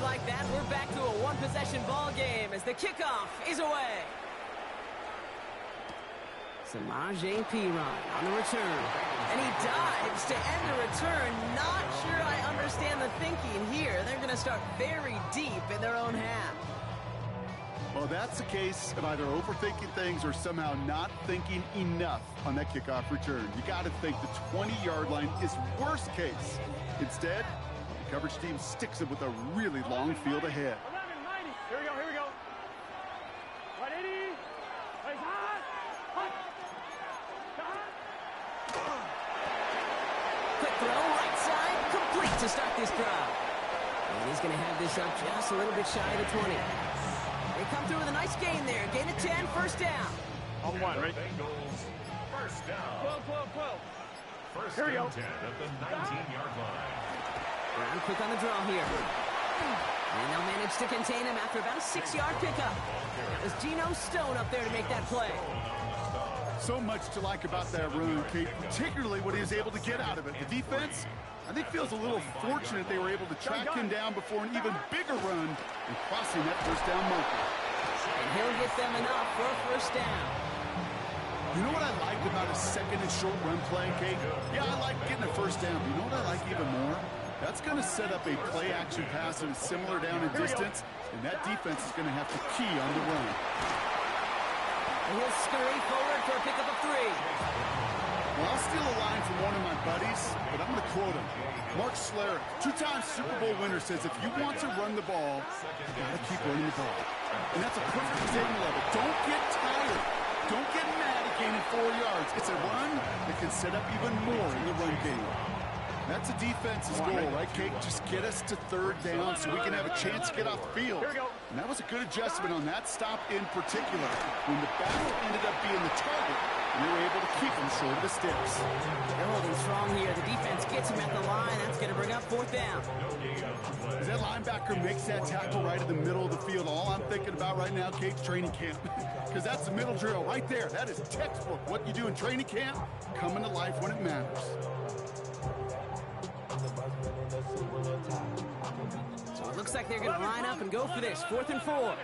like that, we're back to a one-possession ball game as the kickoff is away. Samaj Piron on the return. And he dives to end the return. Not sure I understand the thinking here. They're going to start very deep in their own half. Well, that's the case of either overthinking things or somehow not thinking enough on that kickoff return. You got to think the 20-yard line is worst case. Instead, the coverage team sticks it with a really long field ahead. 11, 90. Here we go, here we go. 180. Place hot. Quick throw, right side, complete to start this drive. And he's going to have this up just a little bit shy of the 20. They come through with a nice gain there. Gain of 10, first down. On one, right? Bengals, first down. 12. First Here we go. and 10 at the 19-yard line. Brown quick on the draw here. And they'll manage to contain him after about a 6-yard pickup. That was Geno Stone up there to make that play. So much to like about that run, Kate, particularly what he was able to get out of it. The defense, I think, feels a little fortunate they were able to track him down before an even bigger run and crossing that first down marker. And he'll get them enough for a first down. You know what I like about a second and short run play, Kate? Yeah, I like getting a first down, but you know what I like even more? That's going to set up a play-action pass at a similar down and distance, and that defense is going to have to key on the run. And he'll scurry forward for a pickup of 3. Well, I'll steal a line from one of my buddies, but I'm going to quote him. Mark Schlereth, 2-time Super Bowl winner, says if you want to run the ball, you got to keep running the ball. And that's a perfect example of it. Don't get tired. Don't get mad at gaining 4 yards. It's a run that can set up even more in the run game. That's a defense's goal, right, Kate? Just get us to third down so we can have a chance to get off the field. And that was a good adjustment on that stop in particular. When the battle ended up being the target, we were able to keep him short of the sticks. They're holding strong here. The defense gets him at the line. That's going to bring up 4th down. As that linebacker makes that tackle right in the middle of the field, all I'm thinking about right now, Kate's training camp. Because that's the middle drill right there. That is textbook. What you do in training camp, coming to life when it matters. So it looks like they're going to line up and go for this. 4th and 4.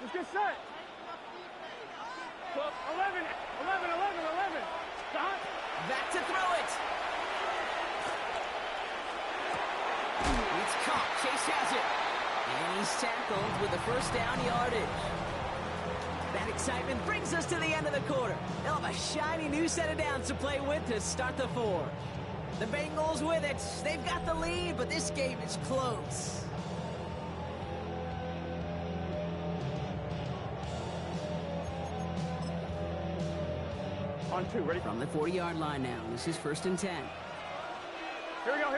Let's get set. 11. Stop. Back to throw it. It's caught. Chase has it. And he's tackled with the first down yardage. That excitement brings us to the end of the quarter. They'll have a shiny new set of downs to play with to start the 4. The Bengals with it. They've got the lead, but this game is close. On 2, ready? From the 40-yard line now. This is 1st and 10. Here we go.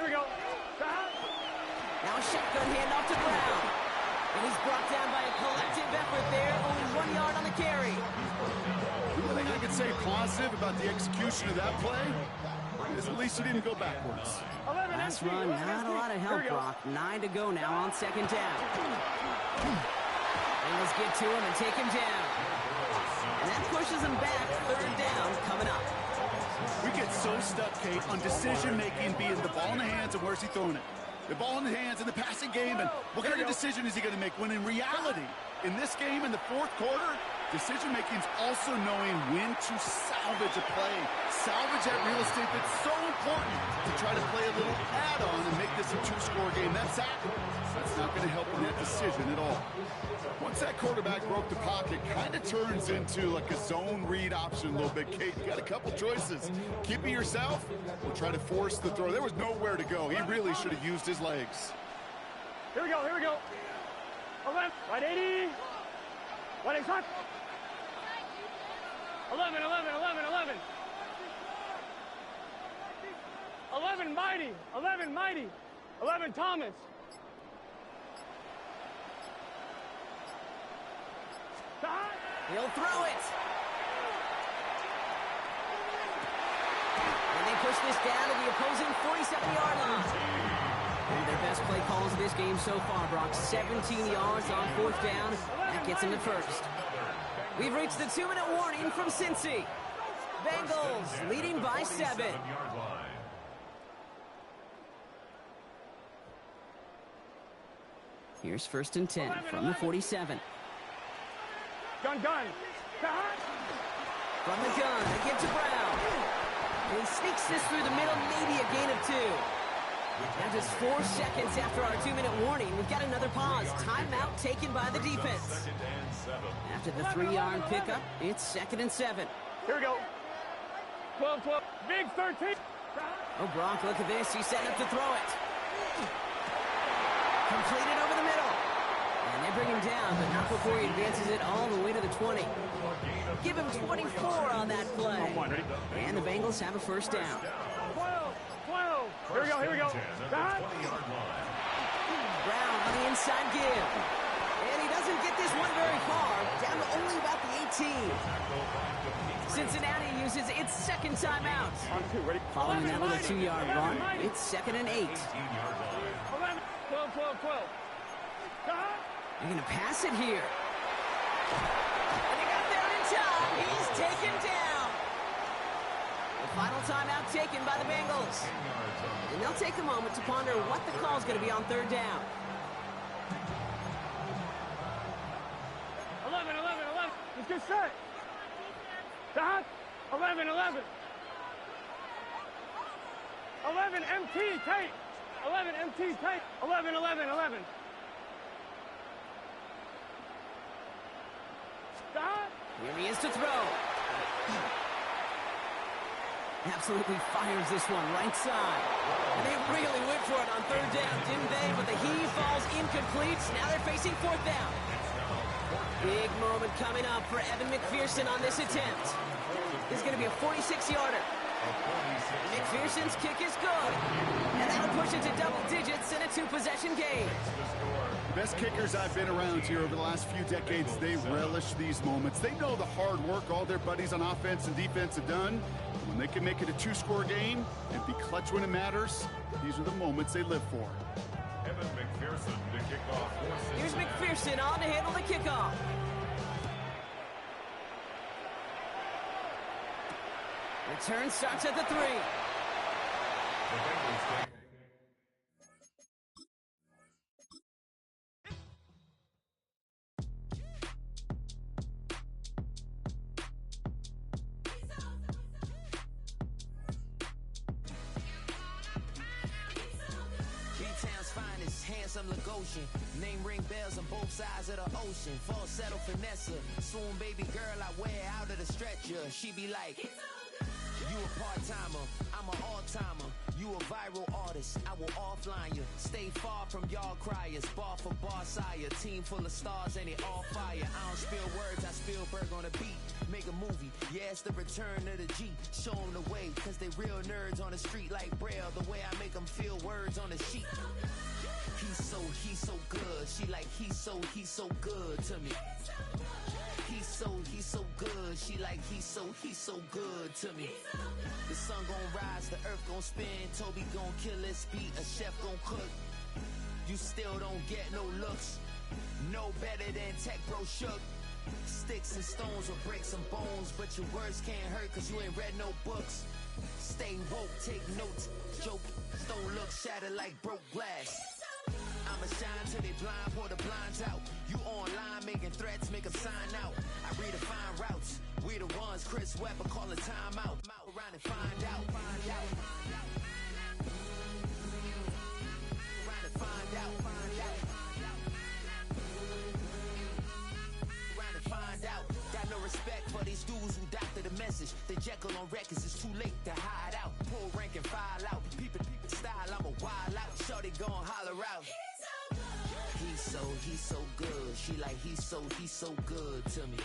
Stop. Now a shotgun handoff to Brown. And he's brought down by a collective effort there. Only 1 yard on the carry. The only thing I can say positive about the execution of that play is at least he didn't go backwards. Last run, not a lot of help, Brock. 9 to go now on 2nd down. Bengals get to him and take him down. And that pushes him back. 3rd down coming up. We get so stuck, Kate, on decision-making being the ball in the hands and where's he throwing it. The ball in the hands in the passing game, and what kind of decision is he going to make? When in reality, in this game, in the 4th quarter, decision-making is also knowing when to salvage a play. Salvage that real estate that's so important to try to play a little add-on and make this a 2-score game. That's not going to help in that decision at all. Once that quarterback broke the pocket, kind of turns into like a zone read option a little bit, Kate. You got a couple choices. Keep it yourself or try to force the throw. There was nowhere to go. He really should have used his legs. Here we go. 11. Right 80. Right is hot. 11. 11 mighty. 11 Thomas. He'll throw it. And they push this down to the opposing 47-yard line. One of their best play calls of this game so far, Brock. 17 yards on 4th down. That gets him to 1st. We've reached the 2-minute warning from Cincy. Bengals leading by 7. Here's 1st and 10 from the 47. Gun. From the gun, they give to Brown. He sneaks this through the middle, maybe a gain of 2. Now just 4 seconds after our 2-minute warning, we've got another pause. Timeout taken by the defense. After the 3-yard pickup, it's 2nd and 7. Here we go. 12. Big 13. Oh, Brock, look at this. He's setting up to throw it. Completed over the middle. And they bring him down, but not before he advances it all the way to the 20. Give him 24 on that play. And the Bengals have a 1st down. 12. Here we go. Brown on the inside give. And he doesn't get this one very far. Down to only about the 18. Cincinnati uses its 2nd timeout. Following that little 2-yard run, it's 2nd and 8. 11. 12. They're going to pass it here. And he got there in time. He's taken down. The final timeout taken by the Bengals. And they'll take a moment to ponder what the call is going to be on 3rd down. 11. Let's get set. 11. 11 MT tape. 11 MT tape. 11. Here he is to throw. Absolutely fires this one right side. And they really went for it on 3rd down, didn't they? But the heave falls incomplete. Now they're facing 4th down. Big moment coming up for Evan McPherson on this attempt. This is going to be a 46-yarder. McPherson's kick is good. And that'll push it to double digits in a 2-possession game. The best kickers I've been around here over the last few decades, they relish these moments. They know the hard work all their buddies on offense and defense have done. When they can make it a 2-score game and be clutch when it matters, these are the moments they live for. Evan McPherson to kick off. Here's McPherson on to handle the kickoff. Return starts at the 3. The Bengals take. Handsome Lagosian, name ring bells on both sides of the ocean. Falsetto Vanessa, swoon baby girl I wear out of the stretcher. She be like, you a part-timer, I'm an all-timer. You a viral artist, I will offline you. Stay far from y'all criers, bar for bar sire. Team full of stars and it all fire. I don't spill words, I spill Berg on a beat. Make a movie, yeah, it's the return of the G. Show them the way, cause they real nerds on the street like Braille. The way I make them feel words on the sheet. He's so good. She like, he's so good to me. He's so good. She like, he's so good to me. The sun gon' rise, the earth gon' spin. Toby gon' kill this beat, a chef gon' cook. You still don't get no looks. No better than Tech Bro Shook. Sticks and stones will break some bones, but your words can't hurt cause you ain't read no books. Stay woke, take notes, joke. Don't look shattered like broke glass. I'ma shine till they blind, pour the blinds out. You online making threats, make them sign out. I redefine routes. We the ones Chris Webber calling time out. Around and find out. Around and find out. Around and find out. Got no respect for these dudes who doctor the message. The Jekyll on records, it's too late to hide out. Pull rank and file out. People style, I'm a wild out. Shorty gon' holler out. He's so good. She like, he's so good to me.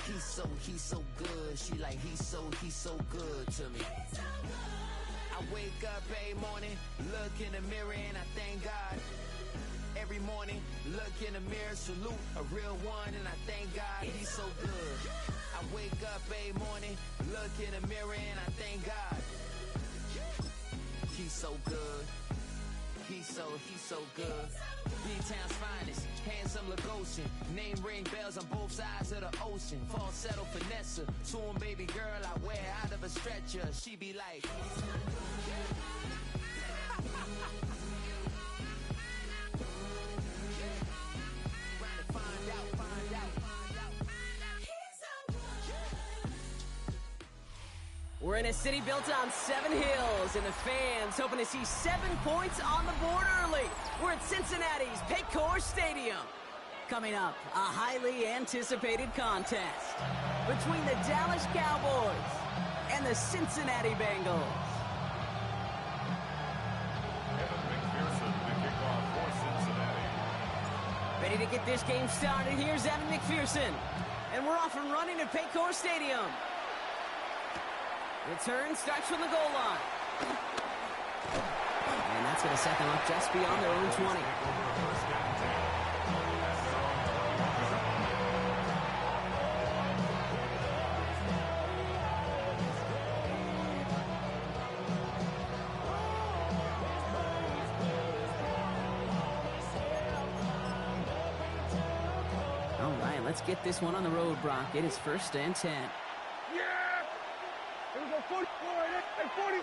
He's so good. She like, he's so good to me. I wake up every morning, look in the mirror and I thank God. Every morning, look in the mirror, salute a real one and I thank God he's so good. I wake up every morning, look in the mirror and I thank God. He's so good. He's so good. B-Town's finest, handsome Lagosian. Name ring bells on both sides of the ocean. Falsetto Vanessa, swoon baby girl I wear out of a stretcher. She be like, We're in a city built on 7 hills, and the fans hoping to see 7 points on the board early. We're at Cincinnati's Paycor Stadium. Coming up, a highly anticipated contest between the Dallas Cowboys and the Cincinnati Bengals. Evan McPherson to kick off for Cincinnati. Ready to get this game started, here's Evan McPherson. And we're off and running at Paycor Stadium. Return starts from the goal line. And that's going to set them up just beyond their own 20. All right, let's get this one on the road, Brock. It is 1st and 10. It was a 44 and 47.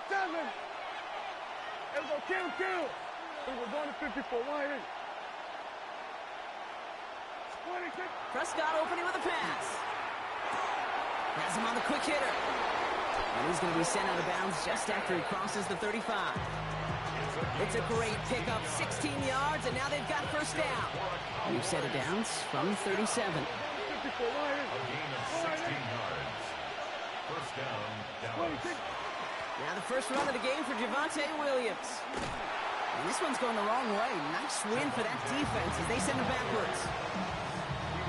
It was a kill. It was going to 54. Wide in. 26. Prescott opening with a pass. Has him on the quick hitter. And he's going to be sent out of bounds just after he crosses the 35. It's a great pickup, 16 yards, and now they've got 1st down. We've set it down from 37. 54 wide in. A gain of 16 yards. 1st down, Dallas. Now the first run of the game for Javonte Williams. And this one's going the wrong way. Nice win for that defense as they send it backwards.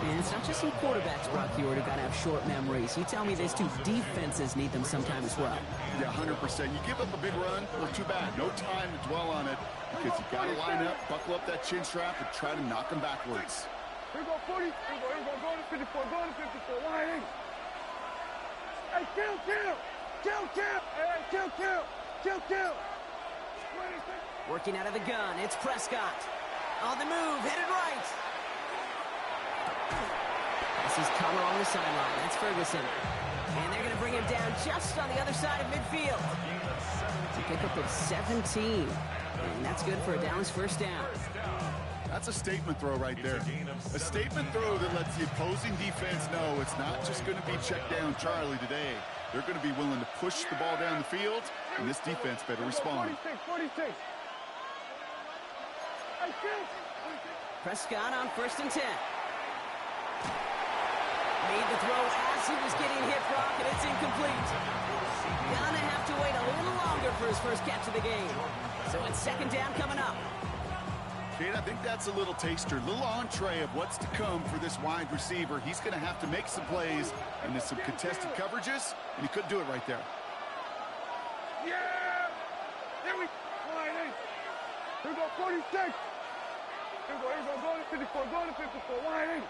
And it's not just some quarterbacks, Brock, you already got to have short memories. You tell me these 2 defenses need them sometime as well. Yeah, 100%. You give up a big run, well, too bad. No time to dwell on it because you got to line up, buckle up that chin strap, and try to knock them backwards. Here go 40. Here go, go to 54. Go to 54. Wide in. Hey, kill. Hey, kill. 26. Working out of the gun, it's Prescott. On the move, headed right. This is Cover on the sideline. That's Ferguson. And they're going to bring him down just on the other side of midfield. A pickup of 17. And that's good for a Dallas 1st down. That's a statement throw right there. A statement throw that lets the opposing defense know it's not just going to be check down Charlie today. They're going to be willing to push the ball down the field, and this defense better respond. 46. Hey, kill. Prescott on 1st and 10. Made the throw as he was getting hit, Brock, and it's incomplete. Gonna have to wait a little longer for his first catch of the game. So it's 2nd down coming up. Kate, I think that's a little taster, a little entree of what's to come for this wide receiver. He's going to have to make some plays and there's some contested coverages, and he couldn't do it right there. Yeah! There we go. Here go 46. Here go, go to 54. Go to 54. Wide in.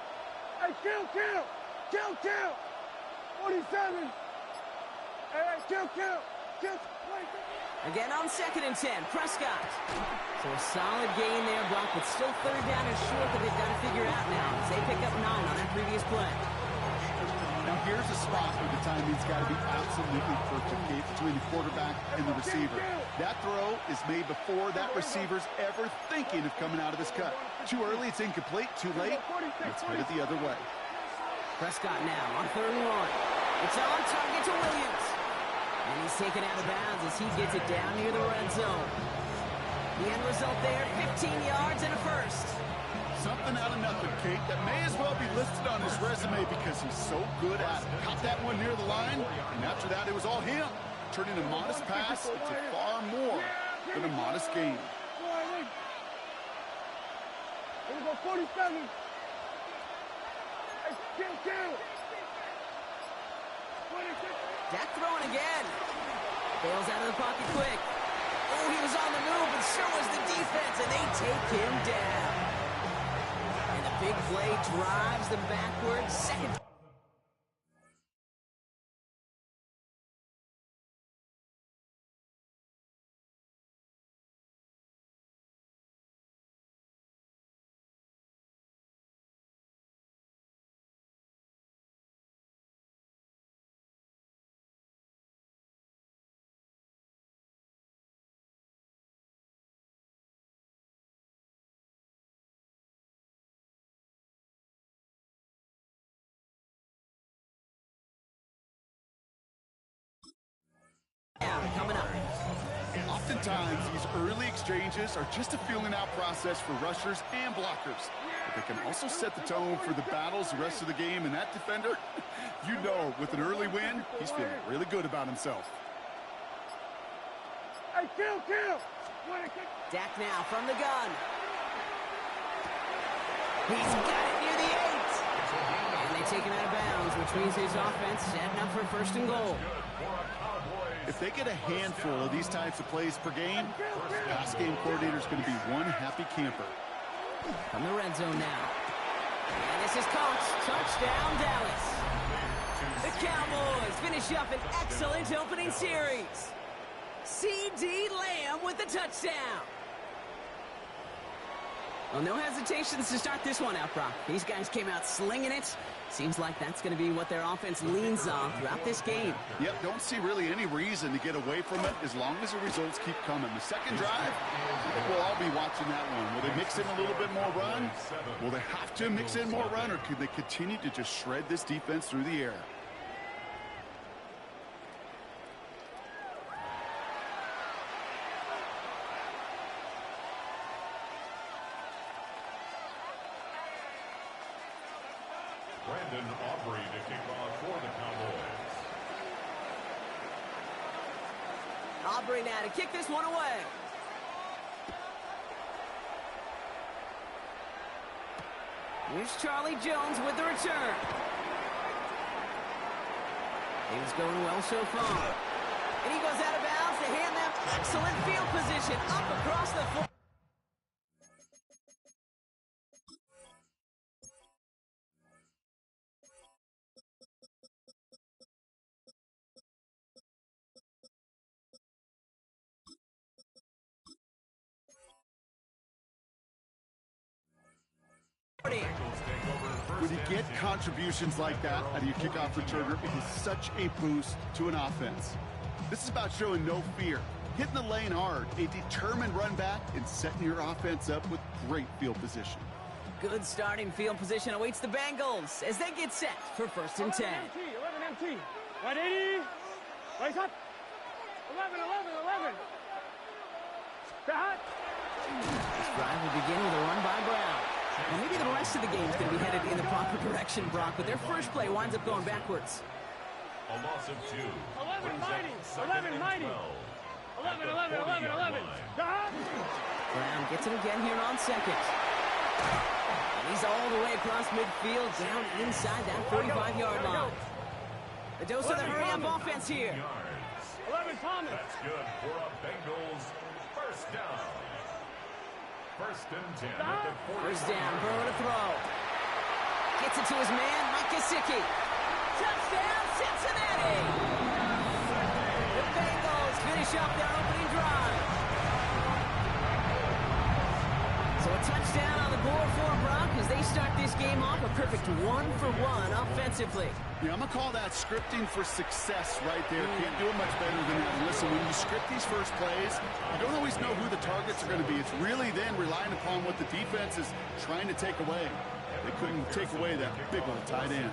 Hey, kill. 47. Hey, kill. Again on 2nd and 10, Prescott. So a solid gain there, Brock, but still 3rd down and short that they've got to figure out now as they pick up 9 on that previous play. Now here's a spot where the timing's got to be absolutely perfect, Kate, between the quarterback and the receiver. That throw is made before that receiver's ever thinking of coming out of his cut. Too early, it's incomplete. Too late, it's headed the other way. Prescott now on 3rd and 1. It's on target to Williams. And he's taken out of bounds as he gets it down near the red zone. The end result there, 15 yards and a 1st. Something out of nothing, Kate, that may as well be listed on his resume because he's so good at it. Caught that one near the line, and after that, it was all him. Turning a modest pass into far more than a modest gain. Here we go, 47. Hey, kill. 26. Dak throwing again. Bails out of the pocket quick. Oh, he was on the move, but so was the defense, and they take him down. And the big play drives them backwards. 2nd Coming up. Oftentimes, these early exchanges are just a feeling out process for rushers and blockers. But they can also set the tone for the battles the rest of the game, and that defender, you know, with an early win, he's feeling really good about himself. Hey, kill! Dak now from the gun. He's got it near the 8. And they take him out of bounds, which means his offense setting up for 1st and goal. If they get a handful of these types of plays per game, the pass game coordinator is going to be one happy camper. From the red zone now. And this is caught. Touchdown, Dallas. The Cowboys finish up an excellent opening series. C.D. Lamb with the touchdown. Well, no hesitations to start this one out, Brock. These guys came out slinging it. Seems like that's going to be what their offense leans on throughout this game. Yep, don't see really any reason to get away from it as long as the results keep coming. The second drive, I think we'll all be watching that one. Will they mix in a little bit more run? Will they have to mix in more run, or could they continue to just shred this defense through the air? Aubrey to kick off for the Cowboys. Aubrey now to kick this one away. Here's Charlie Jones with the return. He's going well so far. And he goes out of bounds to hand them excellent field position up across the floor. When you get contributions like that out of your kickoff returner, it is such a boost to an offense. This is about showing no fear, hitting the lane hard, a determined run back, and setting your offense up with great field position. Good starting field position awaits the Bengals as they get set for 1st and 10. 11 MT. 180. Right up. 11. Back. This drive will begin with a run by Brown. Well, maybe the rest of the game is going to be headed in the proper direction, Brock, but their first play winds up going backwards. A loss of 2. 11 mighty. 11 mighty. 11. Brown gets it again here on 2nd. And he's all the way across midfield, down inside that 45-yard line. The dose of the hurry-up offense here. 11 Thomas. That's good for a Bengals first down. 1st and 10 at the 40. First down, Burrow to throw. Gets it to his man, Mike Gesicki. Touchdown, Cincinnati! The Bengals finish up their opening drive. So a touchdown on the board for Brock as they start this game off a perfect 1-for-1 offensively. Yeah, I'm going to call that scripting for success right there. Can't do it much better than that. And listen, when you script these first plays, you don't always know who the targets are going to be. It's really then relying upon what the defense is trying to take away. They couldn't take away that big old tight end.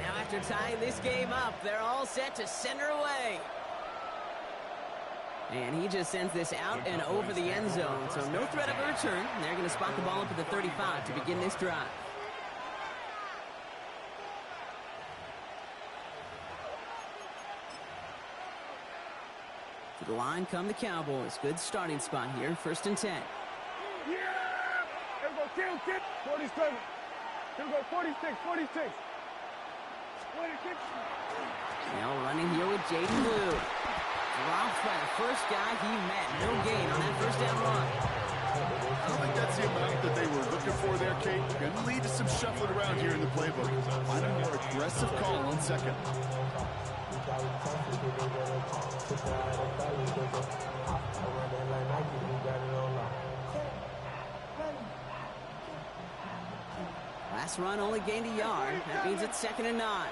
Now after tying this game up, they're all set to center away. And he just sends this out and over the end zone. So no threat of a return. They're going to spot the ball up at the 35 to begin this drive. To the line come the Cowboys. Good starting spot here. 1st and 10. Yeah! Here we go, kill. 47. Here we go, 46. 46. Now running here with Jaden Blue. Dropped by the first guy he met. No gain on that first down run. I don't think that's the amount that they were looking for there, Kate. Going to lead to some shuffling around here in the playbook. Find a more aggressive call on 2nd. Last run only gained a yard. That means it's 2nd and 9.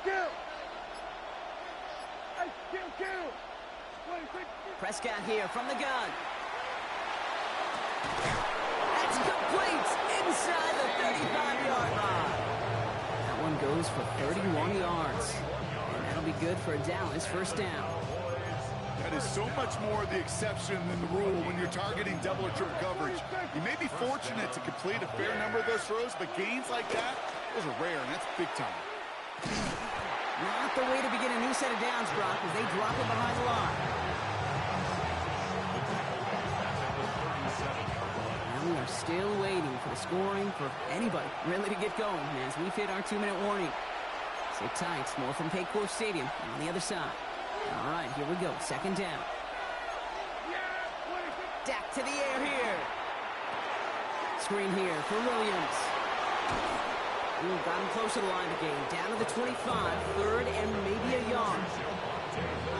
Kill. Hey, kill. Prescott here from the gun. That's complete inside good for a Dallas first down. That is so much more the exception than the rule when you're targeting double or triple coverage. You may be fortunate to complete a fair number of those throws, but gains like that, those are rare, and that's big time. Not the way to begin a new set of downs, Brock, as they drop it behind the line. And we are still waiting for the scoring for anybody really to get going as we've hit our 2-minute warning. Sit tight, more from Paycor Stadium on the other side. All right, here we go. Second down. Dak to the air here. Screen here for Williams. Ooh, got him close to the line of the game. Down to the 25, third and maybe a yard.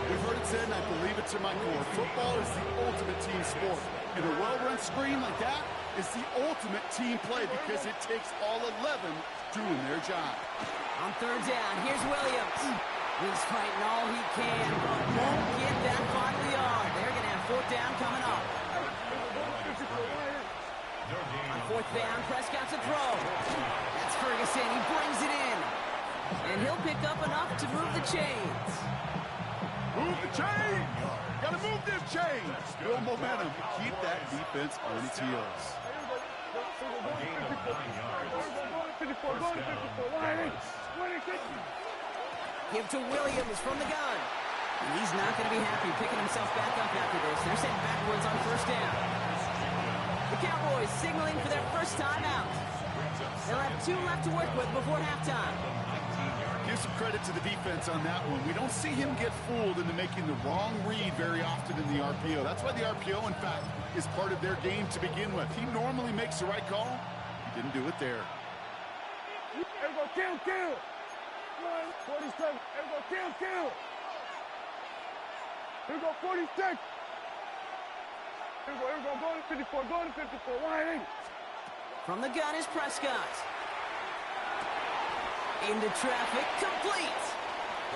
We've heard it said, and I believe it to my core, football is the ultimate team sport. And a well-run screen like that is the ultimate team play because it takes all 11 doing their job. On third down, here's Williams. He's fighting all he can, but won't get that final yard. They're going to have fourth down coming up. On fourth down, Prescott to throw. That's Ferguson. He brings it in. And he'll pick up enough to move the chains. Move the chains! Gotta move them chains! Build momentum. Keep that defense on its heels. Give to Williams from the gun. And he's not going to be happy picking himself back up after this. They're sent backwards on first down. The Cowboys signaling for their first time out. They'll have 2 left to work with before halftime. Give some credit to the defense on that one. We don't see him get fooled into making the wrong read very often in the RPO. That's why the RPO, in fact, is part of their game to begin with. He normally makes the right call. He didn't do it there. Here go, kill. 47. Here go, kill. Here go, 46. Here go, go to 54, wide. From the gun is Prescott. Into traffic, complete.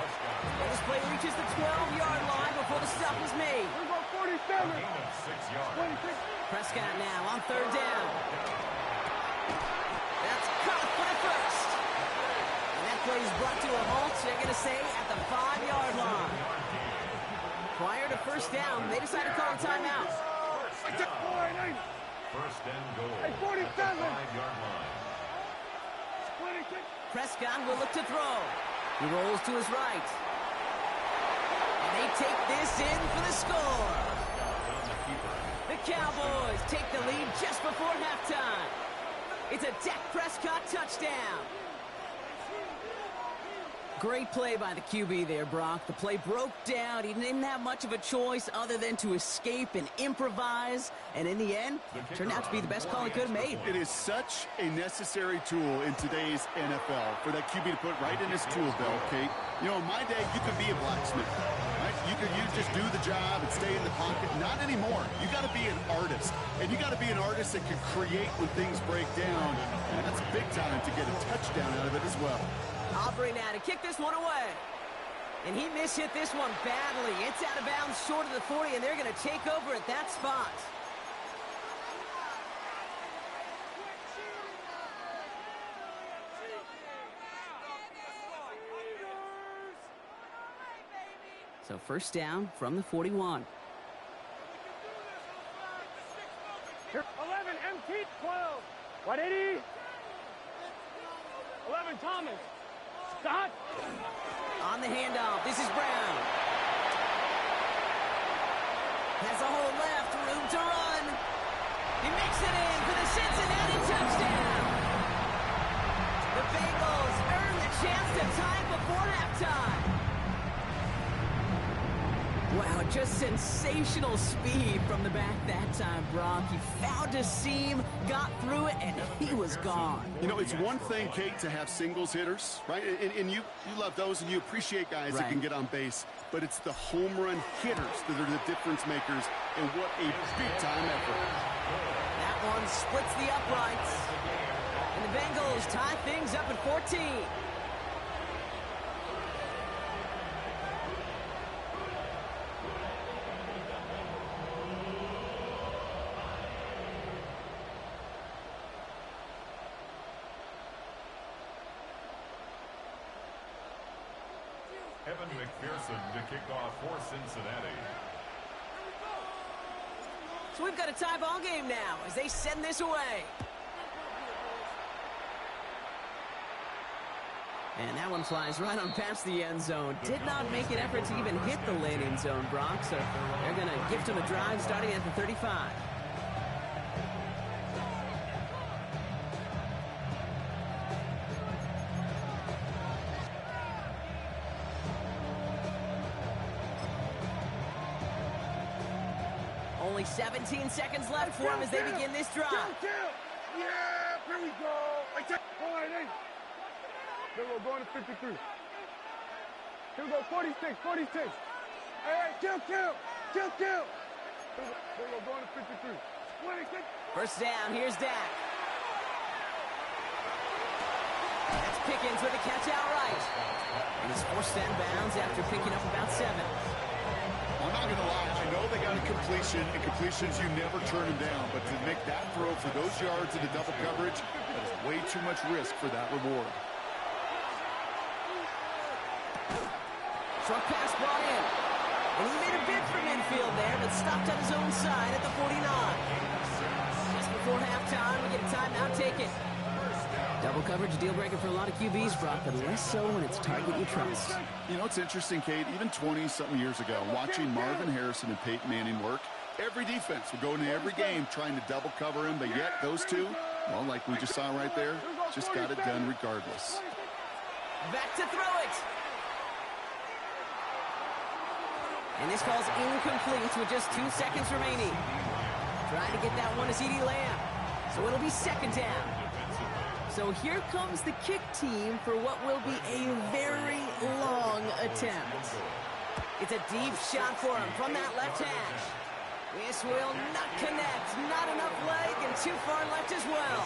And this play reaches the 12-yard line before the stop is made. Here go, 47. 26. Prescott now on third down. That's caught for the first. And that play is brought to a halt, they're going to say, at the 5-yard line. Prior to first down, they decided to call a timeout. First and goal. Hey, 47. At the 5-yard line. 26. Prescott will look to throw. He rolls to his right. And they take this in for the score. The Cowboys take the lead just before halftime. It's a Dak Prescott touchdown. Great play by the QB there, Brock. The play broke down. He didn't have much of a choice other than to escape and improvise. And in the end, turned out to be the best call he could have made. It is such a necessary tool in today's NFL for that QB to put right in his tool belt, Kate. You know, in my day, you could be a blacksmith, right? You just do the job and stay in the pocket. Not anymore. You got to be an artist. And you got to be an artist that can create when things break down. And that's big time to get a touchdown out of it as well. Aubrey now to kick this one away. And he mishit this one badly. It's out of bounds short of the 40, and they're going to take over at that spot. So first down from the 41. Here, 11, MT, 12. 180. 11, Thomas. Scott. On the handoff, this is Brown. Has a hole left, room to run. He makes it in for the Cincinnati touchdown. The Bengals earn the chance to tie before halftime. Wow, just sensational speed from the back that time, Brock. He found a seam, got through it, and he was gone. You know, it's one thing, Kate, to have singles hitters, right? And you love those, and you appreciate guys that can get on base. But it's the home run hitters that are the difference makers, and what a big-time effort. That one splits the uprights. And the Bengals tie things up at 14. Evan McPherson to kick off for Cincinnati. So we've got a tie ball game now as they send this away. And that one flies right on past the end zone. Did not make an effort to even hit the landing zone, Brock. So they're going to gift him a drive starting at the 35. Only 17 seconds left for him as they begin this drive. Yeah, here we go. All right, hey. Here we go, going to 53. Here we go, 46, 46. Hey, kill. Here we go, going to 53. 26. First down, here's Dak. That's Pickens with a catch outright. And he's forced out of bounds after picking up about 7. I'm not going to lie, I know they got a completion, and completions you never turn them down, but to make that throw for those yards into double coverage, that is way too much risk for that reward. Short pass brought in. And he made a bid for midfield there, but stopped on his own side at the 49. Just before halftime, we get a timeout taken. Double coverage deal breaker for a lot of QBs, Brock, but less so when it's target you trust. You know, it's interesting, Kate, even 20-something years ago, watching Marvin Harrison and Peyton Manning work, every defense would go into every game trying to double cover him, but yet those two, well, like we just saw right there, just got it done regardless. Back to throw it. And this ball's incomplete with just 2 seconds remaining. Trying to get that one to CeeDee Lamb. So it'll be second down. So here comes the kick team for what will be a very long attempt. It's a deep shot for him from that left hash. This will not connect. Not enough leg and too far left as well.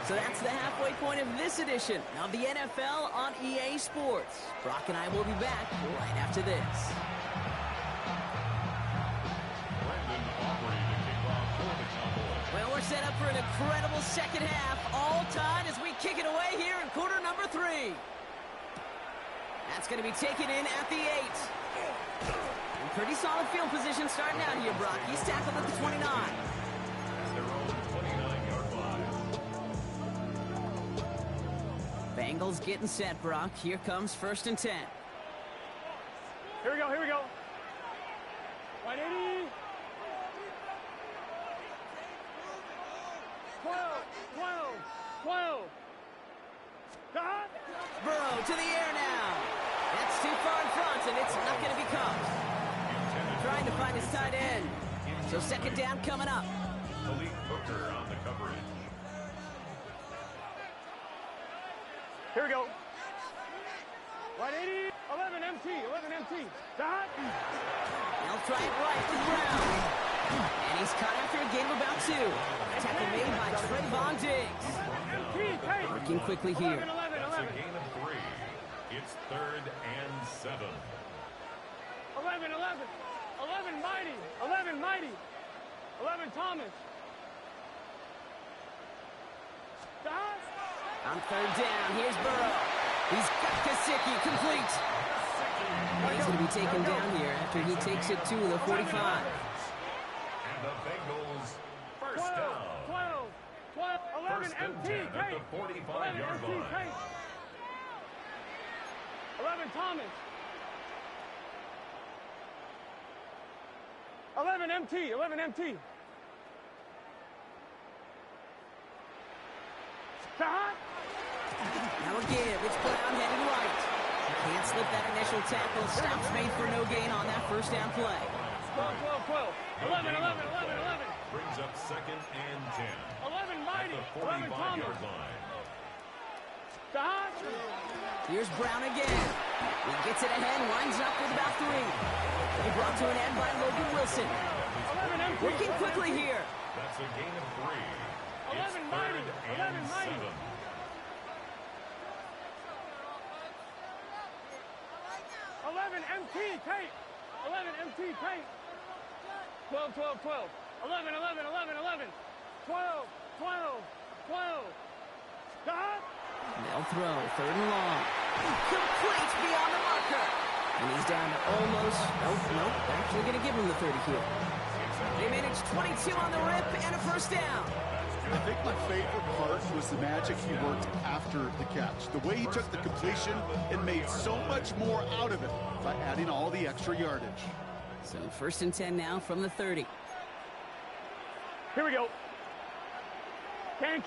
So that's the halfway point of this edition of the NFL on EA Sports. Brock and I will be back right after this. Well, we're set up for an incredible second half, all tied as we kick it away here in quarter number 3. That's going to be taken in at the 8. And pretty solid field position starting out here, Brock. He's tackled at the 29. Their own 29-yard line. Bengals getting set, Brock. Here comes 1st and 10. Here we go. 180. 12. Burrow to the air now. That's too far in front, and it's not going to be caught. Trying to find his tight end. So second down coming up. Malik Hooker on the coverage. Here we go. 180. 11 MT. They'll try it right to Brown. And he's caught after a gain of about 2. Tackle made by Trayvon Diggs. Working quickly here. That's a gain of 3. It's 3rd and 7. 11 Mighty. 11 Thomas. On 3rd down, here's Burrow. He's got Gesicki complete. And he's going to be taken down here after he takes it to the 45. And the Bengals first down. 11 MT. At the 45-yard line. 11 Thomas. 11 MT. Now again, it's Brown heading right. Can't slip that initial tackle. Stops made for no gain on that first down play. 12. 11. Brings up 2nd and 10. 11 Mighty. At the 45-yard line. Here's Brown again. He gets it ahead, winds up with about 3. He brought to an end by Logan Wilson. 11 MT. Working quickly here. That's a gain of 3. 11 Mighty. 11 Mighty. 7. 11 MT Tate. 11 MT Tate. 12. 11. 12. They'll throw 3rd and long. Complete beyond the marker. And he's down to almost, nope, actually going to give him the 30 here. They managed 22 on the rip and a first down. I think my favorite part was the magic he worked after the catch. The way he took the completion and made so much more out of it by adding all the extra yardage. So 1st and 10 now from the 30. Here we go. Can.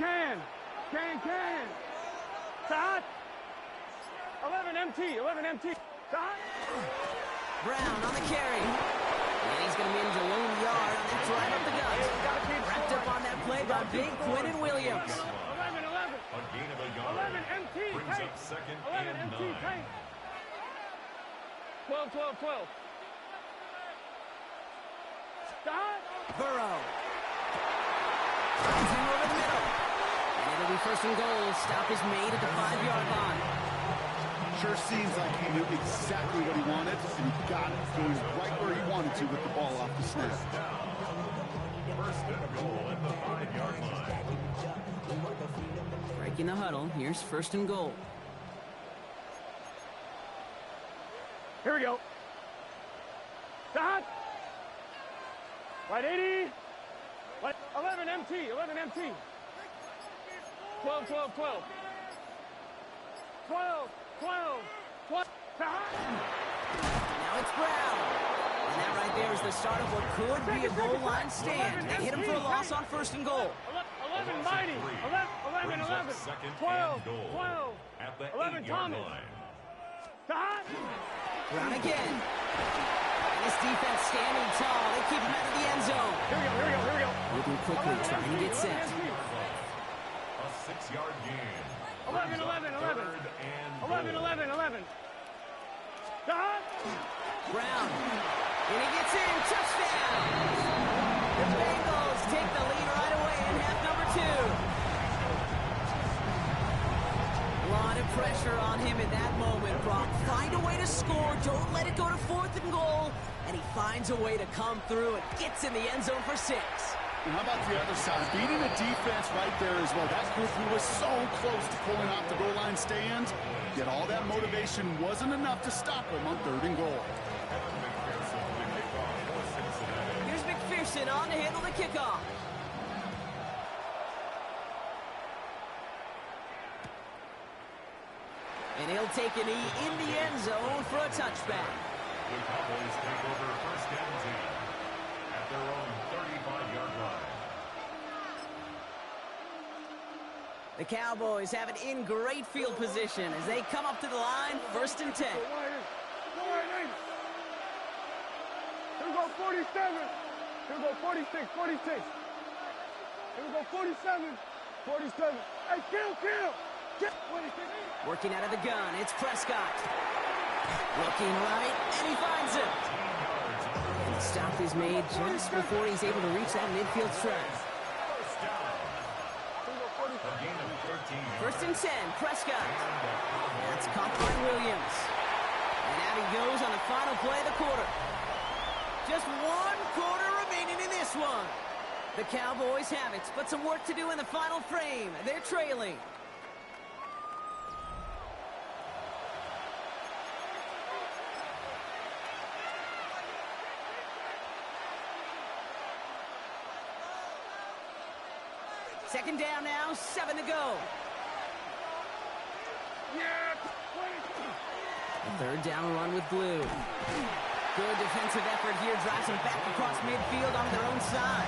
Start. 11 MT. Start. Brown on the carry. And he's going to manage a lone yard on that drive up the gut. Wrapped up on that play by Big Quinnen Williams. 11. A gain of a yard. 11 MT. Brings up 2nd 11 and MT. 9. 12. Start. Burrow. Finds him over the middle. And it'll be 1st and goal. Stop is made at the 5-yard line. Sure seems like he knew exactly what he wanted, and he got it, going right where he wanted to with the ball off the snap. 1st and goal at the 5-yard line. Breaking the huddle. Here's 1st and goal. Here we go. Start. Right 80. Right 11 MT. 12. 12. Start. Now it's Brown. And that right there is the start of what could be a goal line stand. They hit him for a loss on 1st and goal. 11 Mighty. 11. 12. At the 11 8-yard Thomas. line. Start. Brown again. And this defense standing tall. They keep him out of the end zone. Here we go. Moving quickly, trying to get set. A 6-yard gain. 11. 11. Start. Brown. And he gets in. Touchdown. The Bengals take the lead right away in half number 2. A lot of pressure on him in that moment, Brock. Find a way to score. Don't let it go to 4th and goal. And he finds a way to come through and gets in the end zone for 6. And how about the other side? Beating the defense right there as well. That group who was so close to pulling off the goal line stand, yet all that motivation wasn't enough to stop him on 3rd and goal. Here's McPherson on to handle the kickoff. And he'll take a knee in the end zone for a touchback. The Cowboys take over 1st and 10 at their own 35-yard line. The Cowboys have it in great field position as they come up to the line, 1st and 10. Here we go 47. Here we go 46. Here we go 47. Hey, kill. Working out of the gun, it's Prescott. Looking right, and he finds him. And the stop is made just before he's able to reach that midfield stretch. 1st and 10, Prescott. That's caught by Williams. And out he goes on the final play of the quarter. Just 1 quarter remaining in this one. The Cowboys have it, but some work to do in the final frame. They're trailing. Second down now, 7 to go. A 3rd down run with Blue. Good defensive effort here, drives them back across midfield on their own side.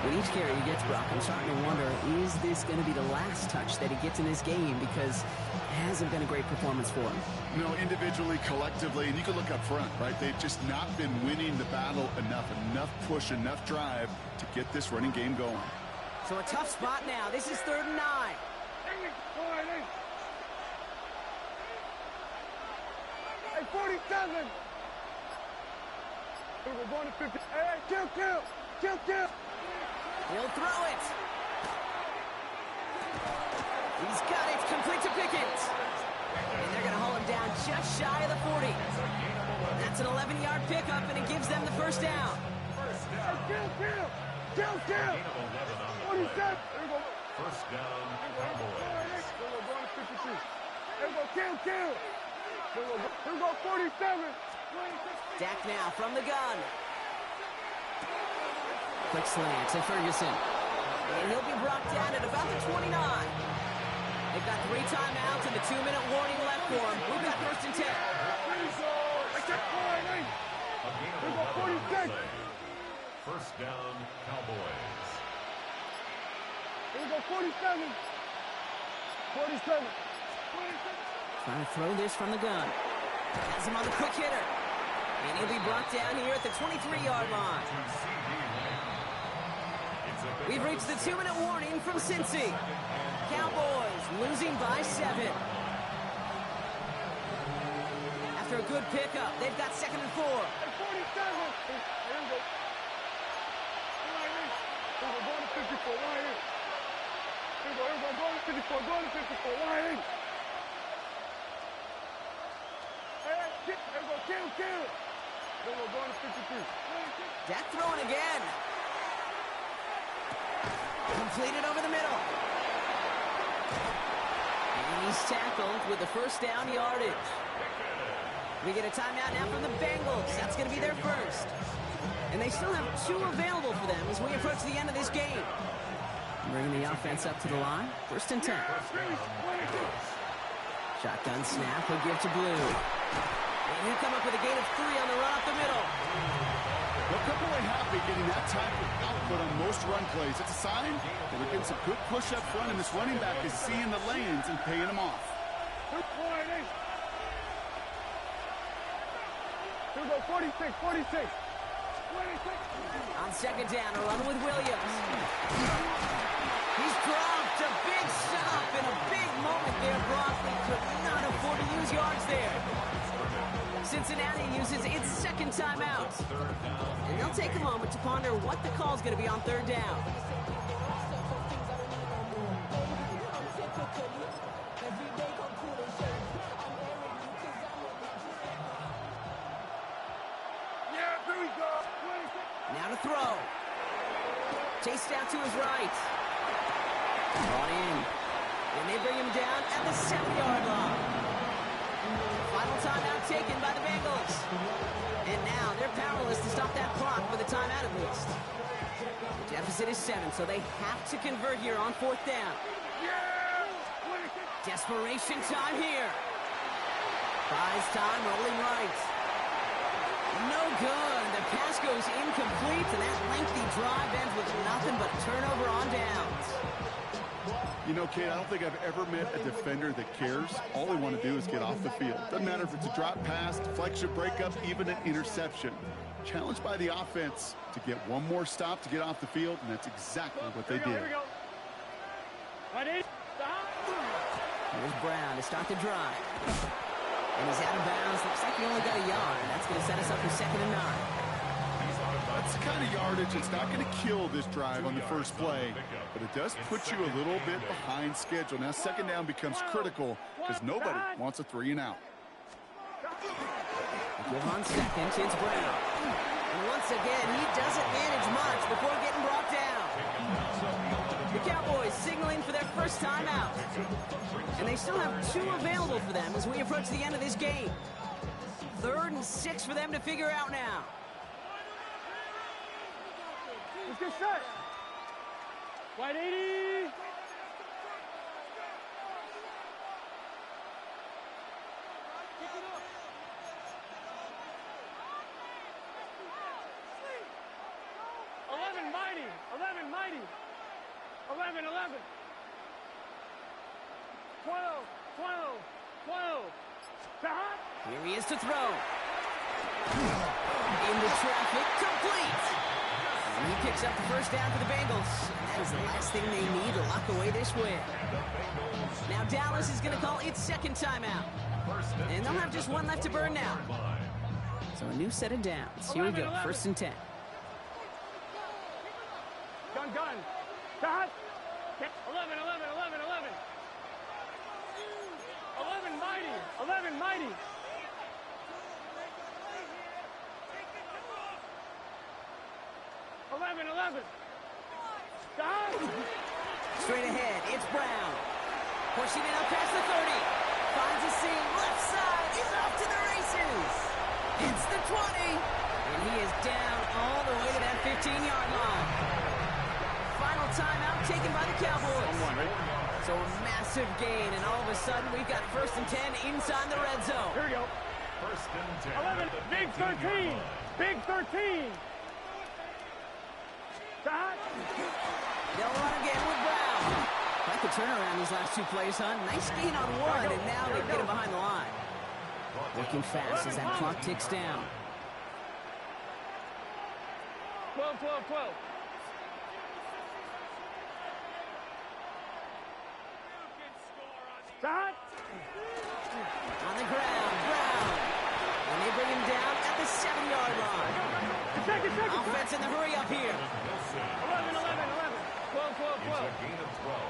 With each carry he gets, Brock, I'm starting to wonder, is this going to be the last touch that he gets in this game? Because it hasn't been a great performance for him. No, individually, collectively, and you can look up front, right? They've just not been winning the battle enough push, enough drive to get this running game going. So a tough spot now. This is 3rd and 9. Hey, 47. We're going to 50. Hey, kill. He'll throw it. He's got it. Complete to Pickett. And they're going to haul him down just shy of the 40. That's an 11-yard pickup, and it gives them the 1st down. Kill. 47. There we go. 1st down, Cowboys. We're going to 52. There we go. Kill. Here we go, 47. Dak now from the gun. Quick slant to Ferguson. And he'll be brought down at about the 29. They've got 3 timeouts and the 2-minute warning left for them. We've got first and 10. Here we go, 46. First down, Cowboys. Here we go, 47. 47. Trying to throw this from the gun. Has him on the quick hitter. And he'll be brought down here at the 23-yard line. We've reached the 2-minute warning from Cincy. Cowboys losing by 7. After a good pickup, they've got 2nd and 4. 47. Here we go. We're going to 54. Right in. Here we go. Going to 54. Going to 54. Right in. Hey, here we go. Kill. Then we're going to 53. Dak throwing again. Completed over the middle. And he's tackled with the first down yardage. We get a timeout now from the Bengals. That's going to be their first. And they still have 2 available for them as we approach the end of this game. Bringing the offense up to the line. First and 10. Shotgun snap. He'll give to Blue. And he'll come up with a gain of 3 on the run up the middle. They'll come away happy getting that type of output on most run plays. It's a sign that we're getting some good push up front, and this running back is seeing the lanes and paying them off. Here we go, 46. 26. On second down, a run with Williams. He's dropped a big stop in a big moment there. Broccoli could not afford to use yards there. Cincinnati uses its 2nd timeout. And they'll take a moment to ponder what the call is going to be on 3rd down. Yeah, here we go. Now to throw. Chased out to his right. Brought in. And they bring him down at the 7-yard line. Final timeout taken by the Bengals. And now they're powerless to stop that clock with a timeout at least. The deficit is 7, so they have to convert here on 4th down. Desperation time here. Buys time, rolling right. No good. The pass goes incomplete, and that lengthy drive ends with nothing but a turnover on downs. You know, Kate, I don't think I've ever met a defender that cares. All they want to do is get off the field. Doesn't matter if it's a drop pass, deflection, breakup, even an interception. Challenged by the offense to get one more stop to get off the field, and that's exactly what they did. Here we go. Ready? Here's Brown to start the drive. And he's out of bounds. Looks like he only got a yard. That's going to set us up for 2nd and 9. That's the kind of yardage that's not going to kill this drive on the first play, but it does put you a little bit behind schedule. Now 2nd down becomes critical because nobody wants a 3 and out. Give on 2nd, it's Brown. And once again, he doesn't manage much before getting brought down. The Cowboys signaling for their first timeout. And they still have 2 available for them as we approach the end of this game. 3rd and 6 for them to figure out now. Let's get set. White 80. Pick it up. 11 mighty. 11 mighty. 11. 12. 12. 12. Here he is to throw. Into traffic, complete. And he picks up the first down for the Bengals. And that is the last thing they need to lock away this win. Now Dallas is going to call its 2nd timeout. And they'll have just 1 left to burn now. So a new set of downs. Here we go, 1st and 10. Gun. 11. 11 mighty. 11 mighty. Straight ahead, it's Brown. Pushing it up past the 30. Finds a seam, left side, he's off to the races. It's the 20, and he is down all the way to that 15-yard line. Final timeout taken by the Cowboys. So a massive gain, and all of a sudden we've got 1st and 10 inside the red zone. Here we go. 1st and 10. 11, big 13. Big 13. Shot. They'll run again with Brown. Like the turnaround these last 2 plays, huh? Nice gain on 1, and now they get him behind the line. Working fast as that clock ticks down. 12, 12, 12. Shot. On the ground, Brown. And they bring him down at the 7-yard line. Second. Offense in the hurry up here. 11, 11, 11. 12, 12, It's 12. a gain of 12.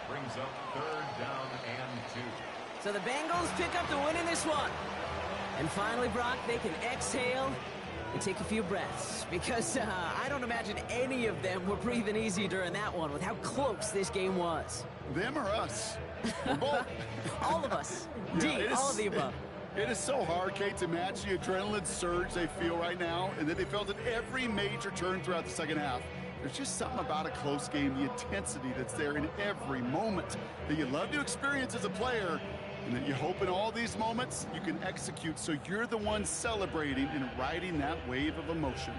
Brings up 3rd down and 2. So the Bengals pick up the win in this one. And finally, Brock, they can exhale and take a few breaths. Because I don't imagine any of them were breathing easy during that one with how close this game was. Them or us? We're both. All of us. Yeah, it all is- of the above. It is so hard, Kate, to match the adrenaline surge they feel right now, and that they felt at every major turn throughout the second half. There's just something about a close game, the intensity that's there in every moment that you love to experience as a player, and that you hope in all these moments you can execute so you're the one celebrating and riding that wave of emotion.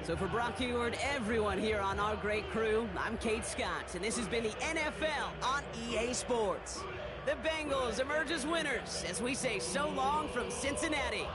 So for Brock Hayward, everyone here on our great crew, I'm Kate Scott, and this has been the NFL on EA Sports. The Bengals emerge as winners as we say so long from Cincinnati.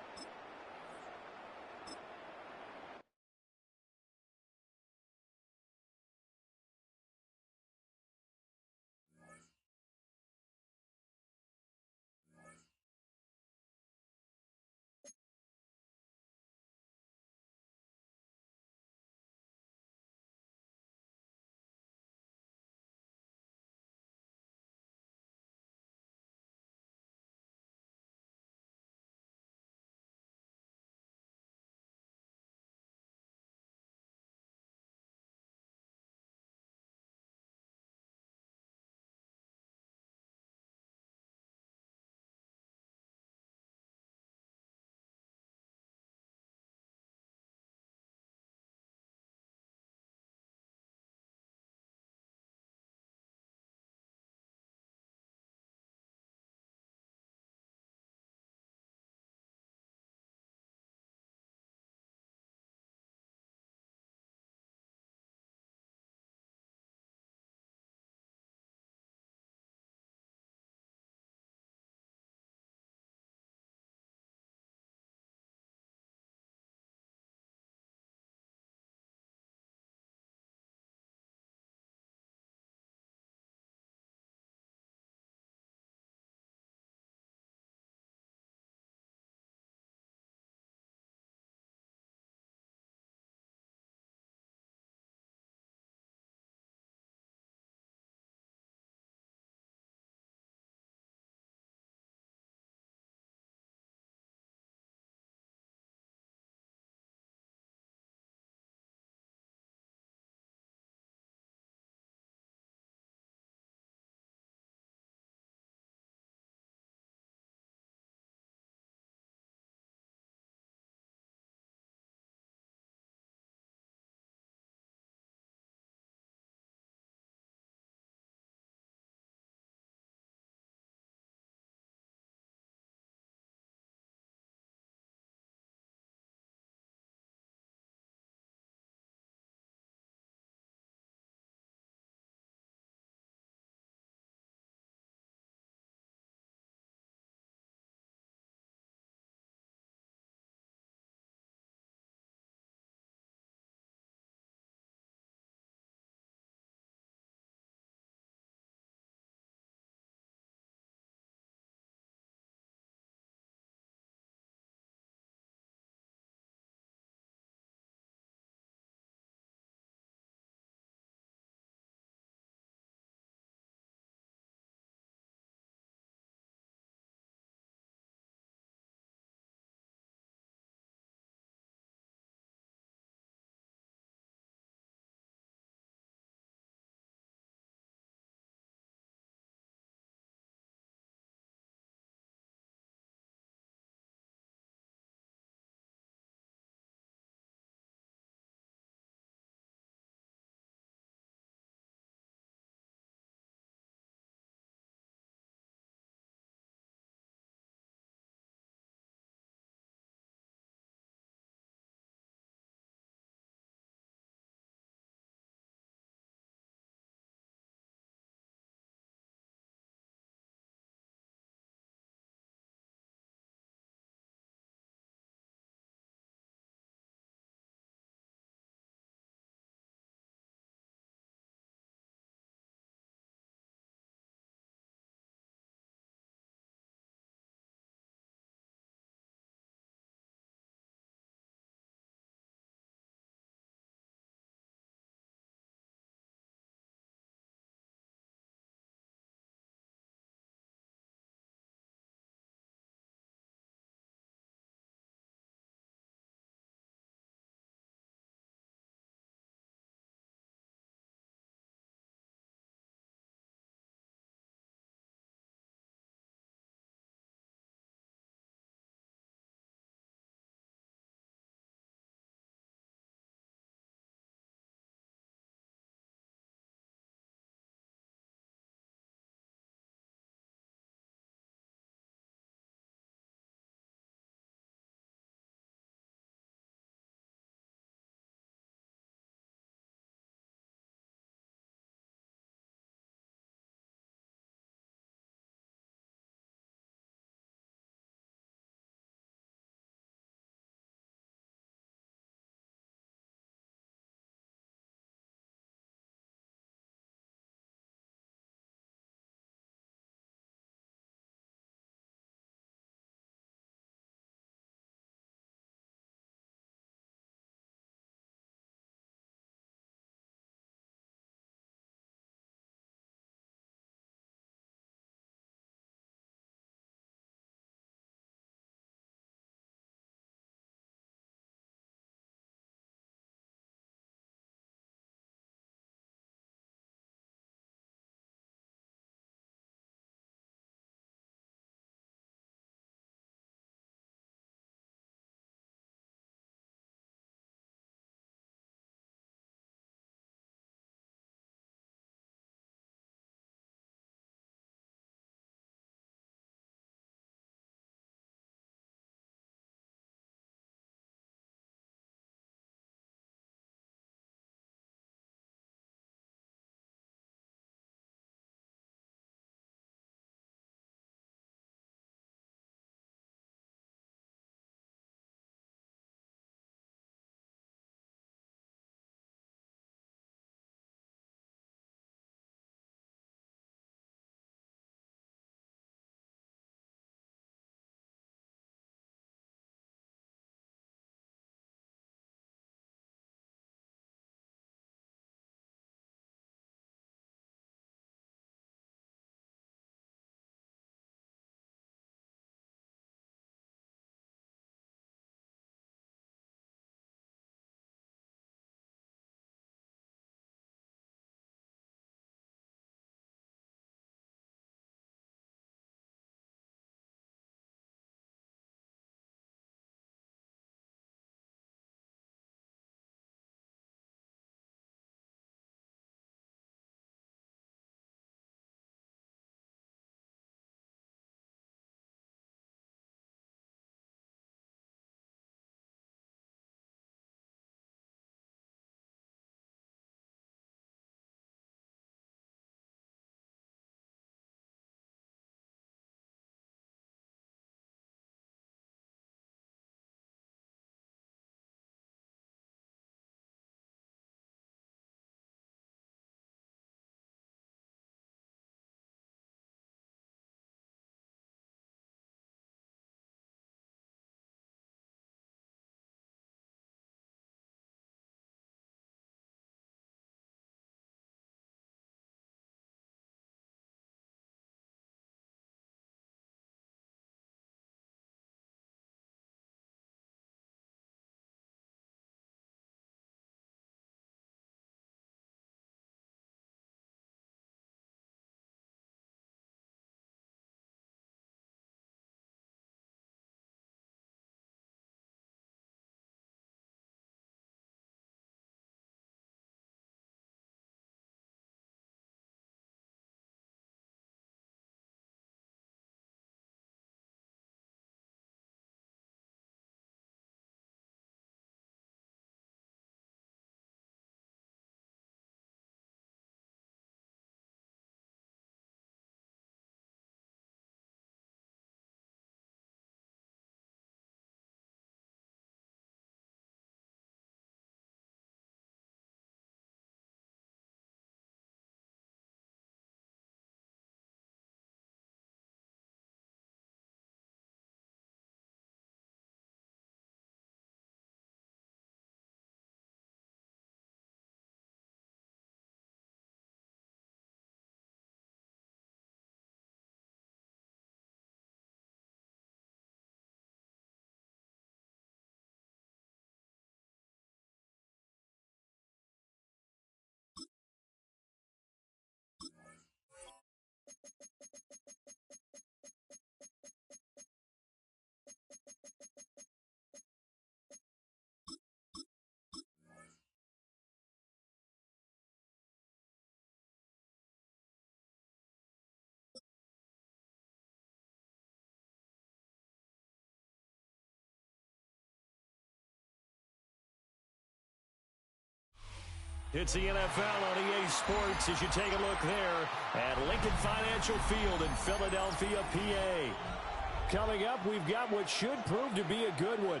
It's the NFL on EA Sports as you take a look there at Lincoln Financial Field in Philadelphia, PA. Coming up, we've got what should prove to be a good one,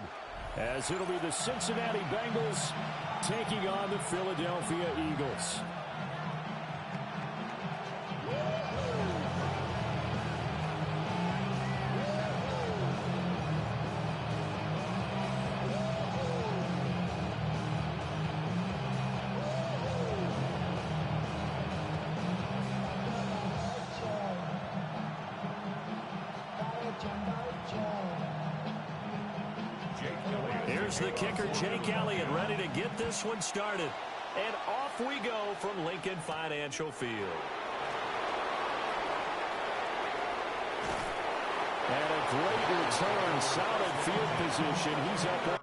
as it'll be the Cincinnati Bengals taking on the Philadelphia Eagles. Here's the kicker, Jake Elliott, ready to get this one started. And off we go from Lincoln Financial Field. And a great return, solid field position. He's up.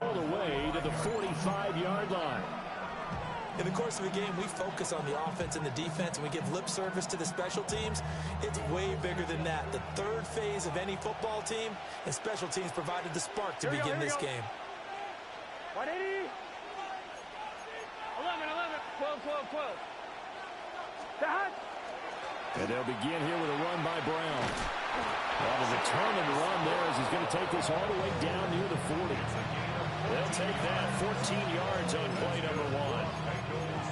All the way to the 45-yard line. In the course of a game, we focus on the offense and the defense, and we give lip service to the special teams. It's way bigger than that. The third phase of any football team, and special teams provided the spark to begin this game. 180. 11, 11, 12, 12, 12. That. And they'll begin here with a run by Brown. Well, the determined run there as he's going to take this all the way down near the 40. They'll take that 14 yards on play number 1.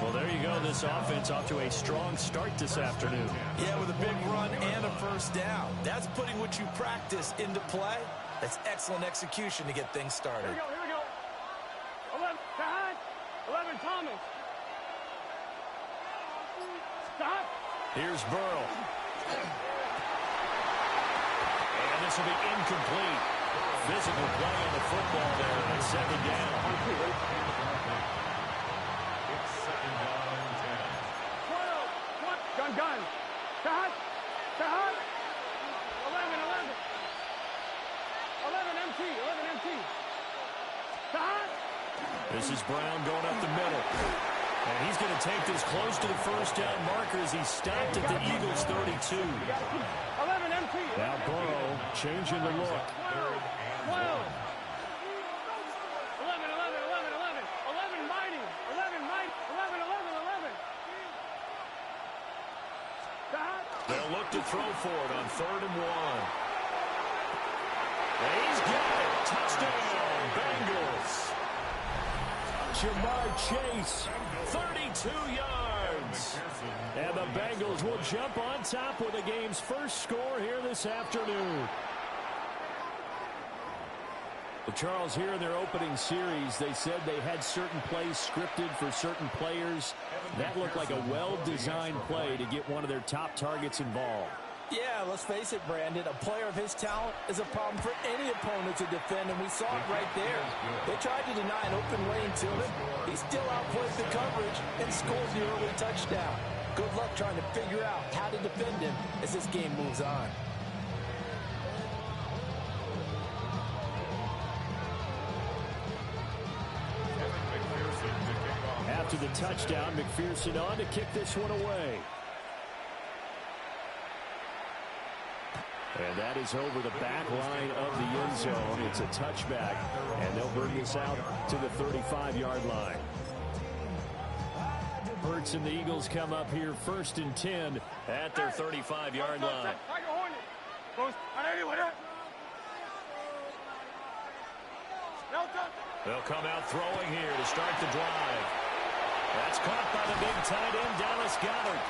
Well, there you go. This offense off to a strong start this afternoon. Yeah, with a big run and a first down. That's putting what you practice into play. That's excellent execution to get things started. Here we go. 11, Tahad. 11, Thomas. Tahad. Here's Burrow. And this will be incomplete. Physical play on the football there on second down. It's second down and 10. Gun. Tahad. 11. 11 MT. Tahad. This is Brown going up the middle. And he's going to take this close to the first down marker as he's stopped at the Eagles' 32. 11 MT. Now Burrow changing the look. 12. 11 mighty. 11. Tahad. They'll look to throw for it on 3rd and 1. And he's got it. Touchdown, Bengals. Jamar Chase, 32 yards. And the Bengals will jump on top with the game's first score here this afternoon. Well, Charles, here in their opening series, they said they had certain plays scripted for certain players. That looked like a well-designed play to get one of their top targets involved. Yeah, let's face it, Brandon. A player of his talent is a problem for any opponent to defend, and we saw it right there. They tried to deny an open lane to him. He still outplayed the coverage and scored the early touchdown. Good luck trying to figure out how to defend him as this game moves on. After the touchdown, McPherson on to kick this one away. And that is over the back line of the end zone. It's a touchback, and they'll bring this out to the 35-yard line. Hurts and the Eagles come up here 1st and 10 at their 35-yard line. They'll come out throwing here to start the drive. That's caught by the big tight end, Dallas Goedert.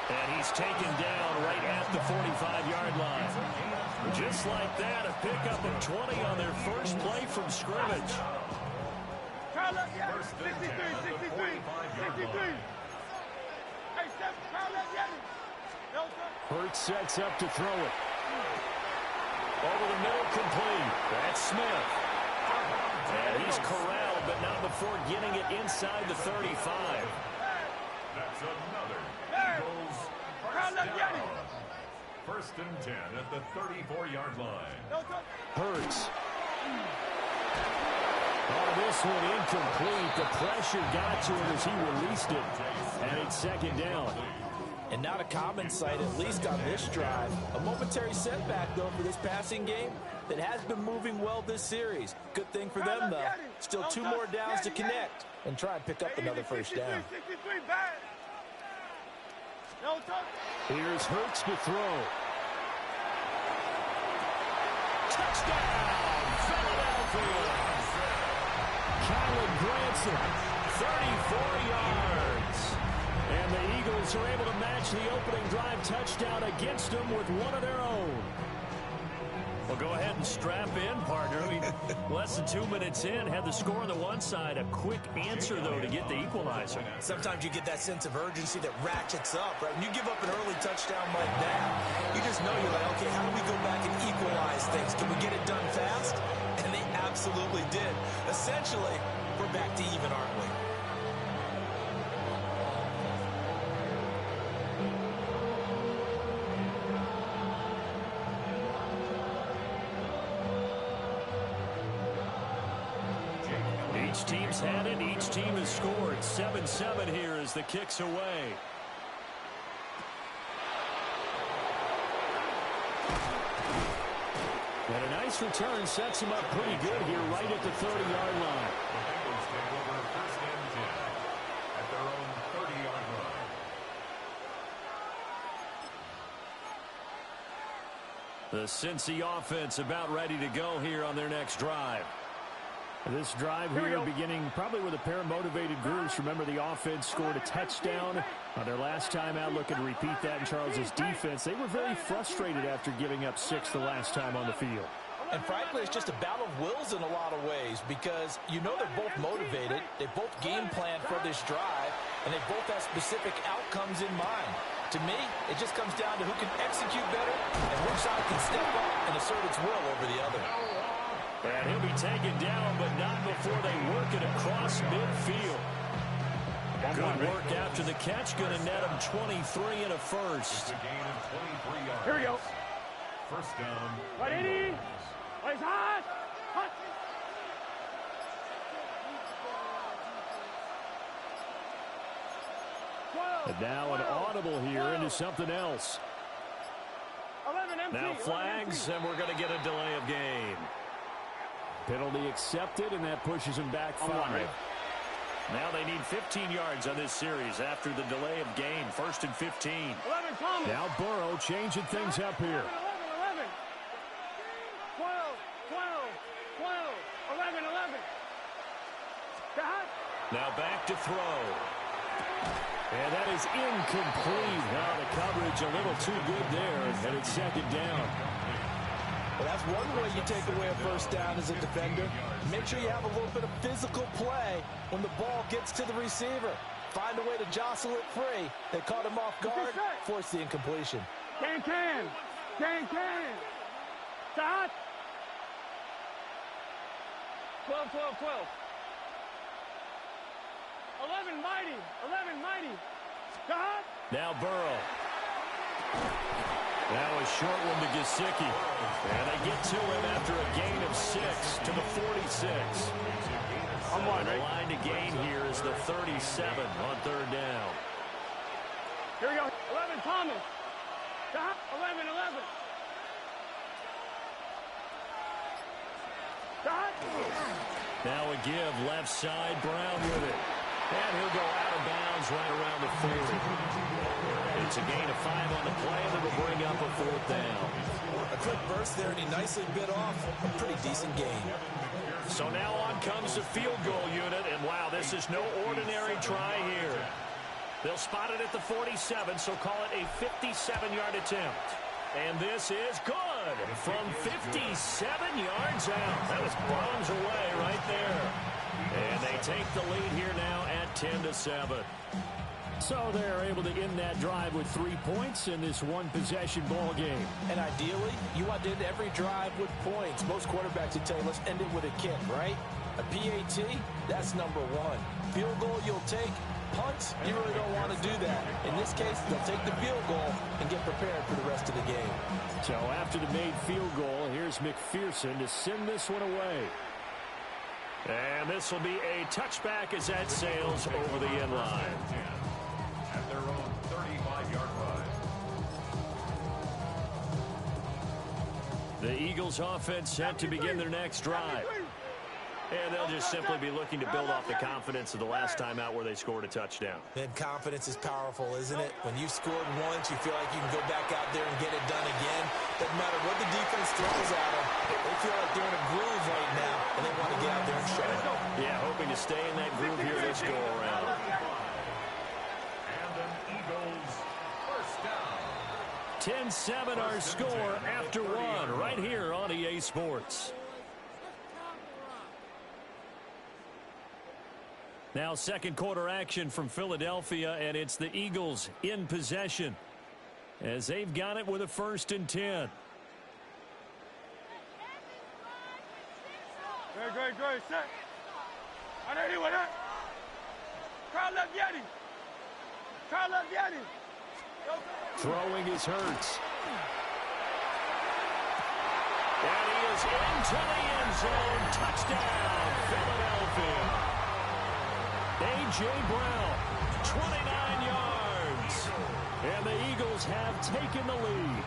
And he's taken down right at the 45-yard line. Just like that, a pickup of 20 on their first play from scrimmage. 63. Hurts sets up to throw it. Over the middle, complete. That's Smith. And he's corralled, but not before getting it inside the 35. That's another Eagles first down. 1st and 10 at the 34-yard line. Hurts. All this one incomplete. The pressure got to him as he released it. And it's second down. And not a common sight, at least on this drive. A momentary setback, though, for this passing game that has been moving well this series. Good thing for them, though. Still 2 more downs to connect and try and pick up another first down. Here's Hurts to throw. Touchdown, Philadelphia! Kylan Granson, 34 yards. And the Eagles are able to match the opening drive touchdown against them with one of their own. Well, go ahead and strap in, partner. Less than 2 minutes in, had the score on the one side. A quick answer, though, to get the equalizer. Sometimes you get that sense of urgency that ratchets up, right? When you give up an early touchdown like that, you just know you're like, okay, how do we go back and equalize things? Can we get it done fast? And they absolutely did. Essentially, we're back to even, aren't we? Each team's had it. Each team has scored. 7-7 here as the kick's away. And a nice return sets him up pretty good here right at the 30-yard line. The Bengals take over first and 10 at their own 30-yard line. The Cincy offense about ready to go here on their next drive. This drive here beginning probably with a pair of motivated groups. Remember, the offense scored a touchdown on their last time out. Looking to repeat that in Charles' defense. They were very frustrated after giving up 6 the last time on the field. And frankly, it's just a battle of wills in a lot of ways because you know they're both motivated. They both game plan for this drive, and they both have specific outcomes in mind. To me, it just comes down to who can execute better and which side can step up and assert its will over the other. And he'll be taken down, but not before they work it across midfield. Good work after the catch. Going to net him 23 and a first. It's a gain of 23 yards. Here we go. First down. Right, Eddie. Right, hot. Hot. And now an audible here into something else. 11 empty. Now flags, and we're going to get a delay of game. Penalty accepted, and that pushes him back 5. Now they need 15 yards on this series after the delay of game. First and 15. 11, Thomas. Now Burrow changing things up here. 11. 12. 11. Hot. Now back to throw. And that is incomplete. Now the coverage a little too good there, and it's second down. Well, that's one way you take away a first down as a defender. Make sure you have a little bit of physical play when the ball gets to the receiver. Find a way to jostle it free. They caught him off guard, force the incompletion. Can. Hot. 12. 11, mighty. Hot. Now Burrow. Now a short one to Gesicki. And they get to him after a gain of 6 to the 46. I'm on, The right? line to gain here is the 37 on third down. Here we go. 11, Thomas. Hot. 11. Hot. Now a give left side, Brown with it. And he'll go out of bounds right around the 40. It's a gain of 5 on the play that will bring up a fourth down. A quick burst there, and he nicely bit off a pretty decent gain. So now on comes the field goal unit, and wow, this is no ordinary try here. They'll spot it at the 47, so call it a 57-yard attempt. And this is good from 57 yards out. That was bombs away right there. And they take the lead here now at 10-7. So they're able to end that drive with 3 points in this one-possession ball game. And ideally, you want to end every drive with points. Most quarterbacks would tell you, let's end it with a kick, right? A PAT, that's number 1. Field goal you'll take. Punts, you really don't want to do that. In this case, they'll take the field goal and get prepared for the rest of the game. So after the made field goal, here's McPherson to send this one away. And this will be a touchback as that sails over the end line. At their own 35-yard line. The Eagles offense set to begin their next drive. And they'll just simply be looking to build off the confidence of the last time out where they scored a touchdown. And confidence is powerful, isn't it? When you've scored once, you feel like you can go back out there and get it done again. Doesn't matter what the defense throws at them. They feel like they're in a groove right now, and they want to get out there and show it. Yeah, hoping to stay in that groove here this go-around. And an Eagles first down. 10-7 our score after one right here on EA Sports. Now second quarter action from Philadelphia, and it's the Eagles in possession as they've got it with a 1st and 10. Good, set. I know you with that. Carl left Yeti. Throwing is Hurts. And he is into the end zone. Touchdown, Philadelphia. A.J. Brown, 29 yards. And the Eagles have taken the lead.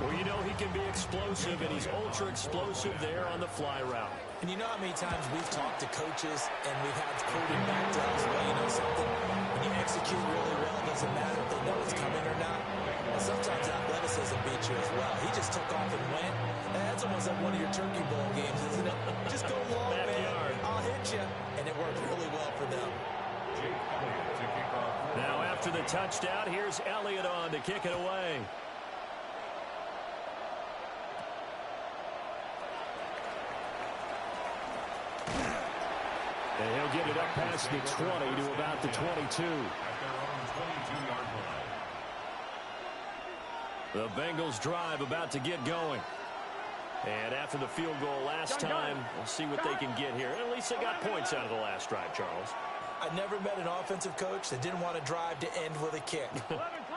Well, you know he can be explosive, and he's ultra-explosive there on the fly route. And you know how many times we've talked to coaches and we've had quarterback drills. Well, you know something? When you execute really well, it doesn't matter if they know it's coming or not. And sometimes athleticism beats you as well. He just took off and went. And that's almost like one of your Turkey Bowl games, isn't it? Just go long, man. I'll hit you. And it worked really well for them. Now after the touchdown, here's Elliott on to kick it away. And he'll get it up past the 20 to about the 22. The Bengals drive about to get going. And after the field goal last time, we'll see what they can get here. At least they got points out of the last drive, Charles. I never met an offensive coach that didn't want to drive to end with a kick.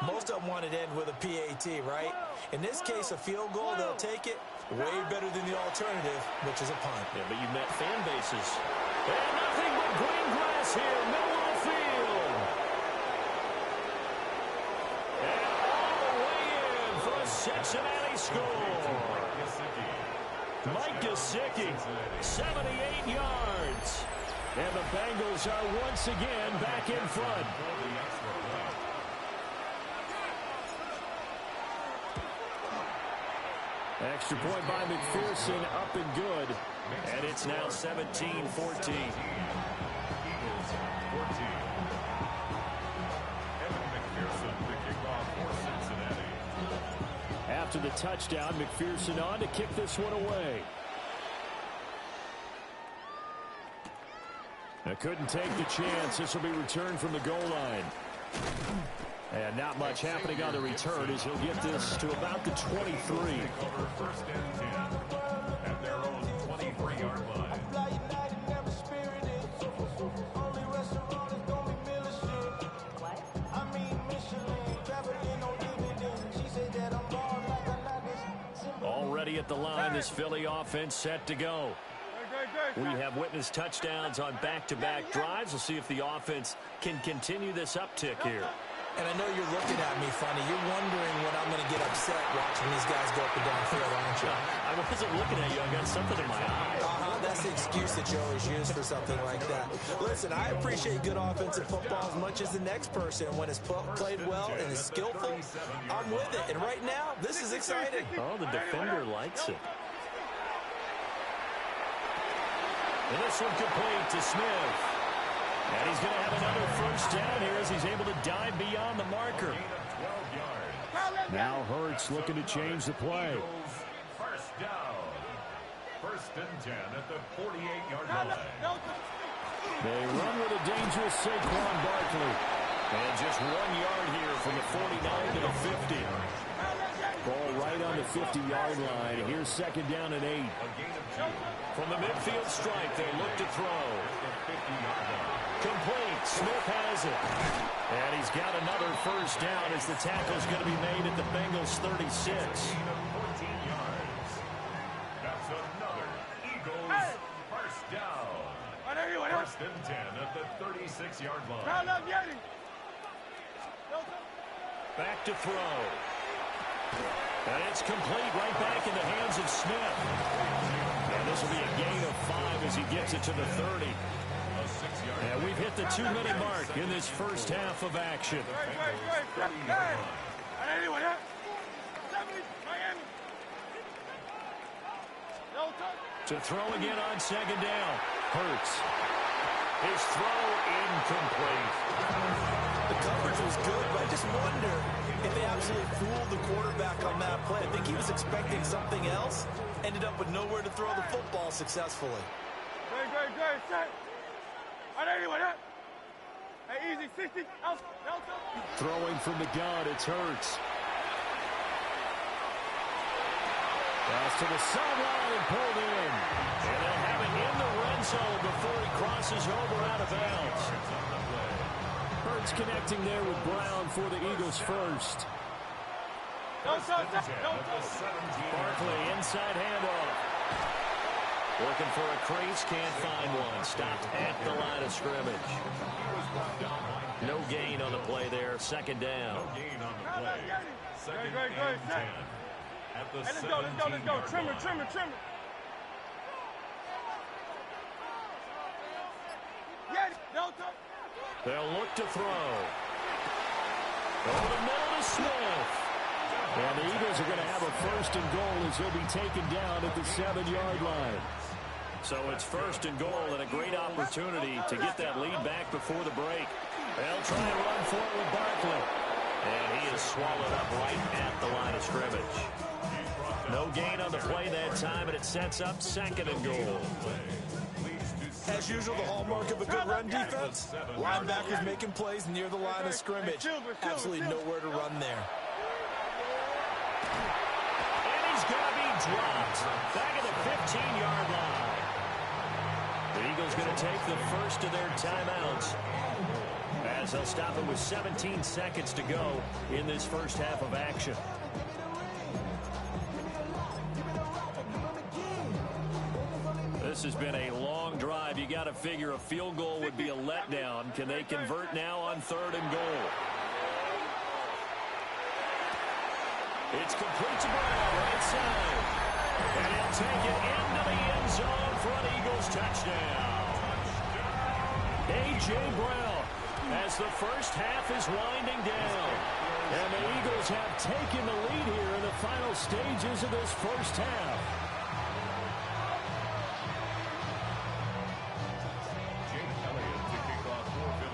Most of them wanted to end with a PAT, right? In this case, a field goal, they'll take it. Way better than the alternative, which is a punt. Yeah, but you've met fan bases. And nothing but green grass here, middle of the field. And all the way in for a Cincinnati score. Mike Gesicki, 78 yards. And the Bengals are once again back in front. Extra point by McPherson, up and good. And it's now 17-14. After the touchdown, McPherson on to kick this one away. I couldn't take the chance. This will be returned from the goal line. And not much happening on the return as he'll get this to about the 23. First and 10 at their own 23-yard line. Already at the line, this Philly offense set to go. We have witnessed touchdowns on back-to-back drives. We'll see if the offense can continue this uptick here. And I know you're looking at me funny. You're wondering when I'm going to get upset watching these guys go up and down the field, aren't you? I wasn't looking at you. I got something in my eye. That's the excuse that you always use for something like that. Listen, I appreciate good offensive football as much as the next person. When it's played well and is skillful, I'm with it. And right now, this is exciting. Oh, the defender likes it. And this one complete to Smith. And he's going to have another first down here as he's able to dive beyond the marker. Now Hurts looking to change the play. First down. First and 10 at the 48-yard line. They run with a dangerous Saquon Barkley. And just 1 yard here from the 49 to the 50. Ball right on the 50-yard line. Here's second down and 8. From the midfield stripe, they look to throw. Complete. Smith has it. And he's got another first down as the tackle's going to be made at the Bengals 36. That's another Eagles first and 10 at the 36-yard line. Round up, Yeti. Back to throw. And it's complete right back in the hands of Smith. And this will be a gain of 5 as he gets it to the 30. And we've hit the 2-minute mark in this first half of action. To throw again on second down. Hurts. His throw incomplete. The coverage was good, but I just wonder if they absolutely fooled the quarterback on that play. I think he was expecting something else. Ended up with nowhere to throw the football successfully. Good. Set. Hey, easy. 60. Throwing from the gun, it's Hurts. Pass to the sideline and pulled in. And they'll have it in the red zone before he crosses over out of bounds. Hurts connecting there with Brown for the Eagles first. Barkley inside handoff. Looking for a crease, can't find one. Stopped at the line of scrimmage. No gain on the play there. Second down. No gain on the play. Second Good. and 10. At the Let's go. Trimmer. Yes, Delta. They'll look to throw. Over the middle to Smith. And the Eagles are going to have a first and goal as he'll be taken down at the 7-yard line. So it's first and goal and a great opportunity to get that lead back before the break. They'll try and run for it with Barkley. And he is swallowed up right at the line of scrimmage. No gain on the play that time, and it sets up second and goal. As usual, the hallmark of a good run defense, linebackers making plays near the line of scrimmage. Absolutely nowhere to run there. And he's going to be dropped back at the 15-yard line. The Eagles going to take the first of their timeouts as they'll stop it with 17 seconds to go in this first half of action. This has been a long drive. You got to figure a field goal would be a letdown. Can they convert now on third and goal? It's complete to Brown, right side. And he'll take it into the end zone for an Eagles touchdown. A.J. Brown as the first half is winding down. And the Eagles have taken the lead here in the final stages of this first half.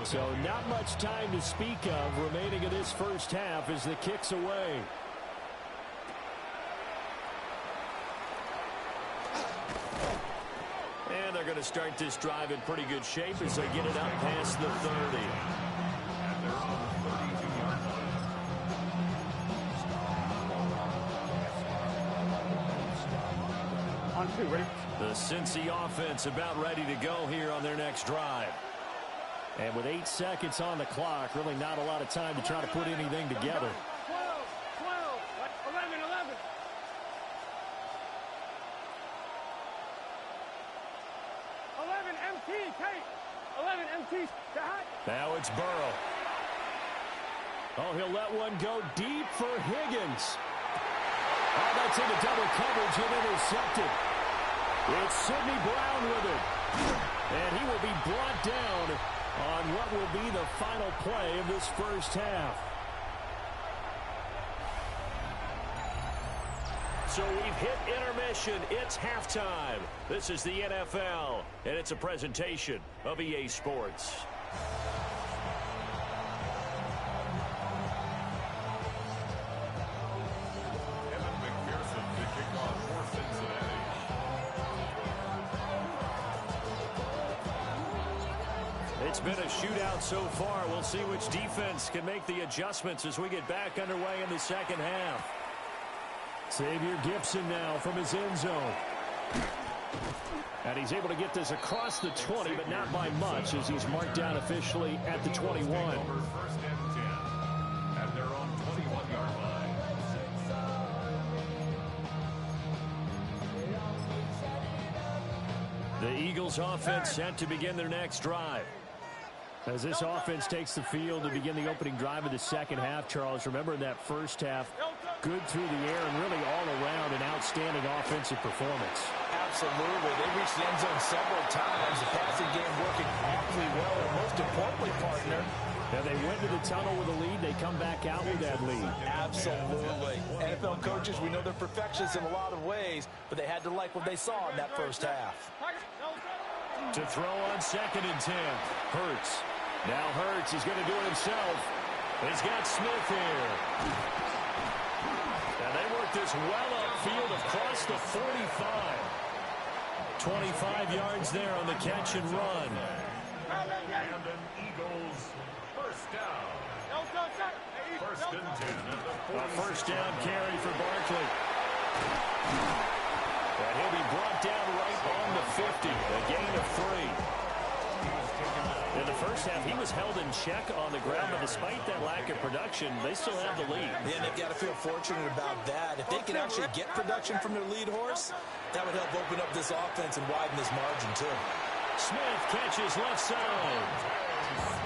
So not much time to speak of remaining in this first half as the kick's away. And they're going to start this drive in pretty good shape as they get it up past the 30. At their own 32-yard line. On 2, ready? The Cincy offense about ready to go here on their next drive. And with 8 seconds on the clock, really not a lot of time to try to put anything together. 12, 11. 11 MT, Kate. 11 MT. Now it's Burrow. Oh, he'll let one go deep for Higgins. Oh, that's into double coverage and intercepted. It's Sidney Brown with it. And he will be brought down on what will be the final play of this first half. So we've hit intermission. It's halftime. This is the NFL, and it's a presentation of EA Sports. It's been a shootout so far. We'll see which defense can make the adjustments as we get back underway in the second half. Xavier Gibson now from his end zone. And he's able to get this across the 20, but not by much as he's marked down officially at the 21. First and 10 at their own 21-yard line. The Eagles offense set to begin their next drive. As this offense takes the field to begin the opening drive of the second half, Charles, remember in that first half, good through the air and really all around an outstanding offensive performance. Absolutely. They reached the end zone several times. The passing game working awfully well. And most importantly, partner, now they went to the tunnel with a lead. They come back out with that lead. Absolutely. NFL coaches, we know they're perfectionists in a lot of ways, but they had to like what they saw in that first half. To throw on 2nd and 10. Hurts. Now Hurts is going to do it himself. He's got Smith here. And they work this well upfield across the 45. 25 yards there on the catch and run. Brandon Eagles, first down. First and 10 at the 46. A first down carry for Barkley. And he'll be brought down right on the 50. A gain of 3. In the first half, he was held in check on the ground, but despite that lack of production, they still have the lead. Yeah, and they've got to feel fortunate about that. If they can actually get production from their lead horse, that would help open up this offense and widen this margin, too. Smith catches left side.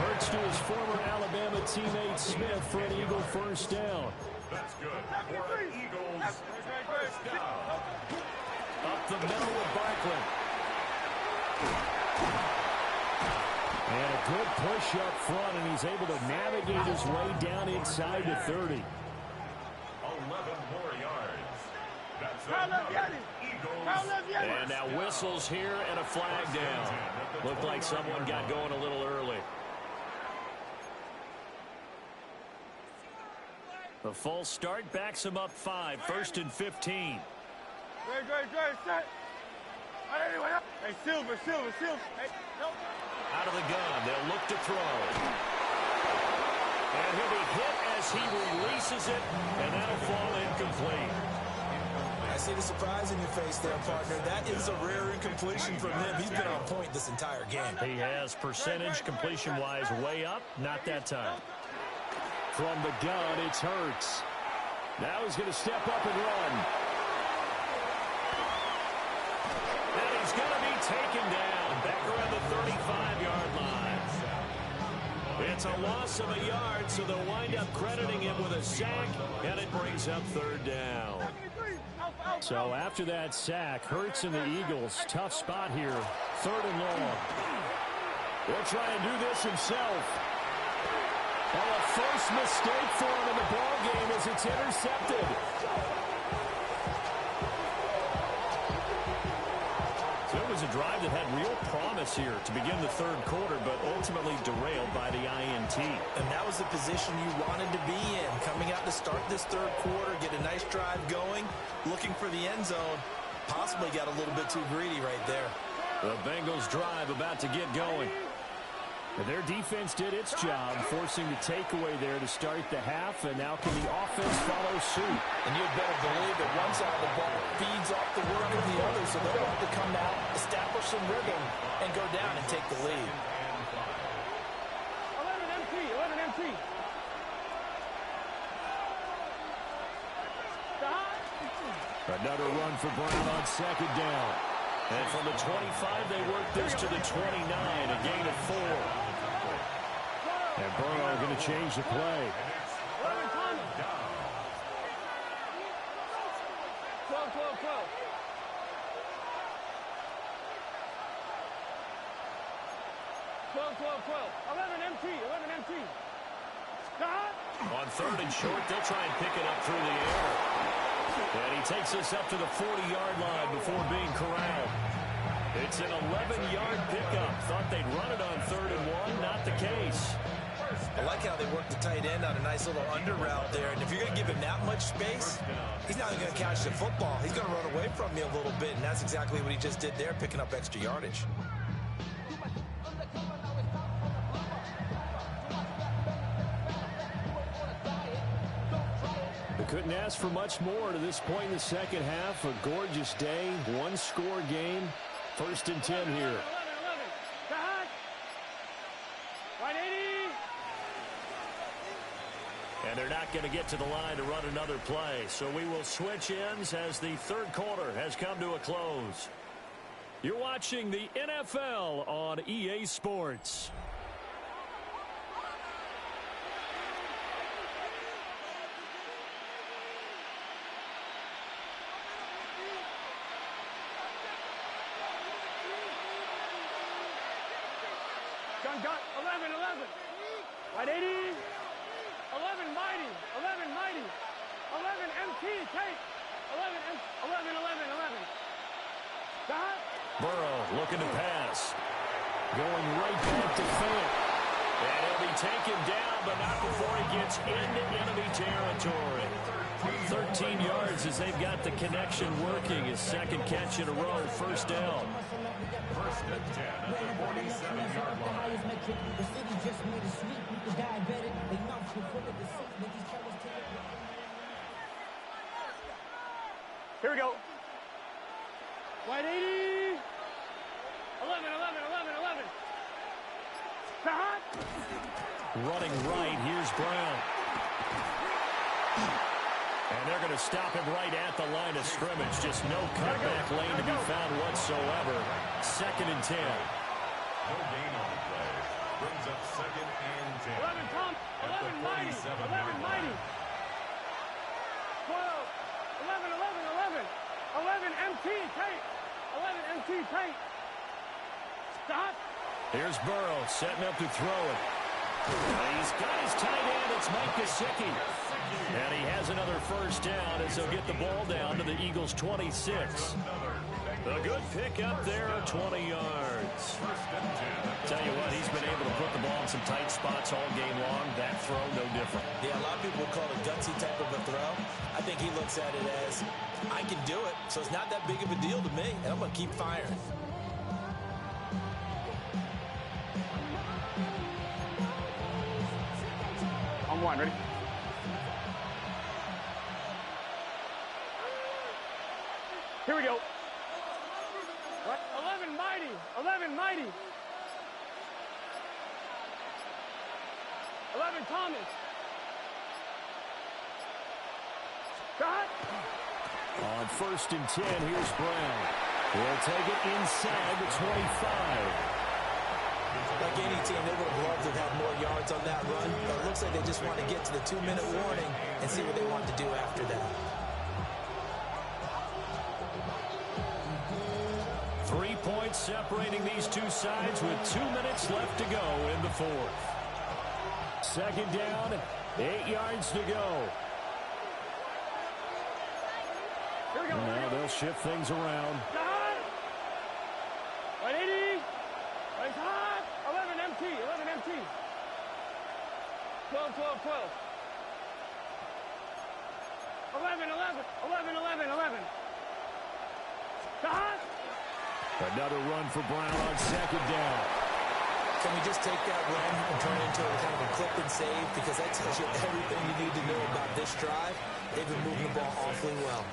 Hurts to his former Alabama teammate Smith for an Eagle first down. That's good for Eagles, first down. Up the middle with Barkley. And a good push up front, and he's able to navigate his way down inside the 30. 11 more yards. That's Eagles. And now whistles here and a flag down. Looked like someone got going a little early. The false start backs him up 5. 1st and 15. Great, set. Hey, Silver. Hey, nope. Out of the gun, they'll look to throw. And he'll be hit as he releases it, and that'll fall incomplete. I see the surprise in your face there, partner. That is a rare incompletion from him. He's been on point this entire game. He has percentage completion-wise way up, not that time. From the gun, it's Hurts. Now he's going to step up and run. And he's going to be taken down back around the 35-yard line. It's a loss of a yard, so they'll wind up crediting him with a sack, and it brings up 3rd down. So after that sack, Hurts and the Eagles, tough spot here, 3rd and long. He'll try and do this himself. And a first mistake for him in the ball game as it's intercepted. So it was a drive that had real promise here to begin the 3rd quarter, but ultimately derailed by the INT. And that was the position you wanted to be in. Coming out to start this 3rd quarter, get a nice drive going, looking for the end zone. Possibly got a little bit too greedy right there. The Bengals drive about to get going. And their defense did its job, forcing the takeaway there to start the half, and now can the offense follow suit? And you'd better believe that one side of the ball feeds off the work of the other, so they'll have to come out, establish some rhythm, and go down and take the lead. 11 MT. Another run for Brown on 2nd down. And from the 25, they work this to the 29, a gain of 4. And Burrow going to change the play. 12. 11 MT. On 3rd and short, they'll try and pick it up through the air. And he takes us up to the 40-yard line before being corralled. It's an 11-yard pickup. Thought they'd run it on 3rd and 1. Not the case. I like how they work the tight end on a nice little under route there. And if you're going to give him that much space, he's not going to catch the football. He's going to run away from me a little bit, and that's exactly what he just did there, picking up extra yardage. Couldn't ask for much more to this point in the second half. A gorgeous day, one-score game. 1st and 10 here. 11. Right 80. And they're not going to get to the line to run another play. So we will switch ends as the 3rd quarter has come to a close. You're watching the NFL on EA Sports. Gun, 11, 11. Right 80. 11, mighty. 11, mighty. 11, MT, take. 11, 11. Stop. Burrow looking to pass. Going right back to Fant. And he'll be taken down, but not before he gets into enemy territory. 13 yards as they've got the connection working. His second catch in a row, first down. First and 10 at the 47-yard line. Here we go. White 80. 11. Stop. Running right, here's Brown. And they're going to stop him right at the line of scrimmage. Just no cutback lane to be found whatsoever. Second and 10. No gain on the play. Brings up second and 10. 11, Tom. 11, mighty. 11, mighty. 12. 11. 11, MT, take. 11, MT, take. Stop. Here's Burrow setting up to throw it. He's got his tight end. It's Mike Gesicki. And he has another first down as they'll get the ball down to the Eagles' 26. A good pick up there, 20 yards. Tell you what, he's been able to put the ball in some tight spots all game long. That throw, no different. Yeah, a lot of people would call it a gutsy type of a throw. I think he looks at it as, I can do it, so it's not that big of a deal to me, and I'm going to keep firing. On one, ready? Here we go. What? 11, mighty. 11, mighty. 11, Thomas. Stop. On first and 10, here's Brown. He'll take it inside the 25. Like any team, they would have loved to have more yards on that run, but it looks like they just want to get to the 2-minute warning and see what they want to do after that. 3 points separating these two sides with 2 minutes left to go in the fourth. Second down, 8 yards to go. Here we go. Now they'll shift things around. Stop. 180. Right hot. 11 MT. 11 MT. 12. 11. Stop. Another run for Brown on second down. Can we just take that run and turn it into a kind of a clip and save? Because that tells you everything you need to know about this drive. They've been moving the ball awfully well.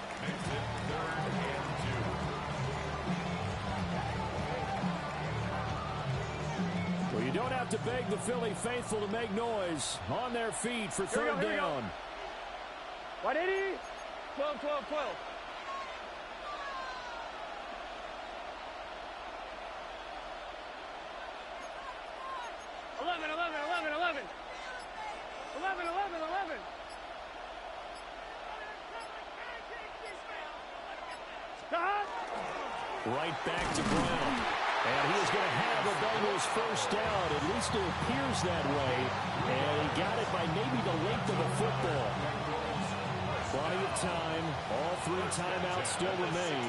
Well, you don't have to beg the Philly faithful to make noise. On their feet for third down. 180. 12. 11. Stop. Right back to Brown. And he is going to have the Bengals first down. At least it appears that way. And he got it by maybe the length of the football. Plenty of time. All 3 timeouts still remain.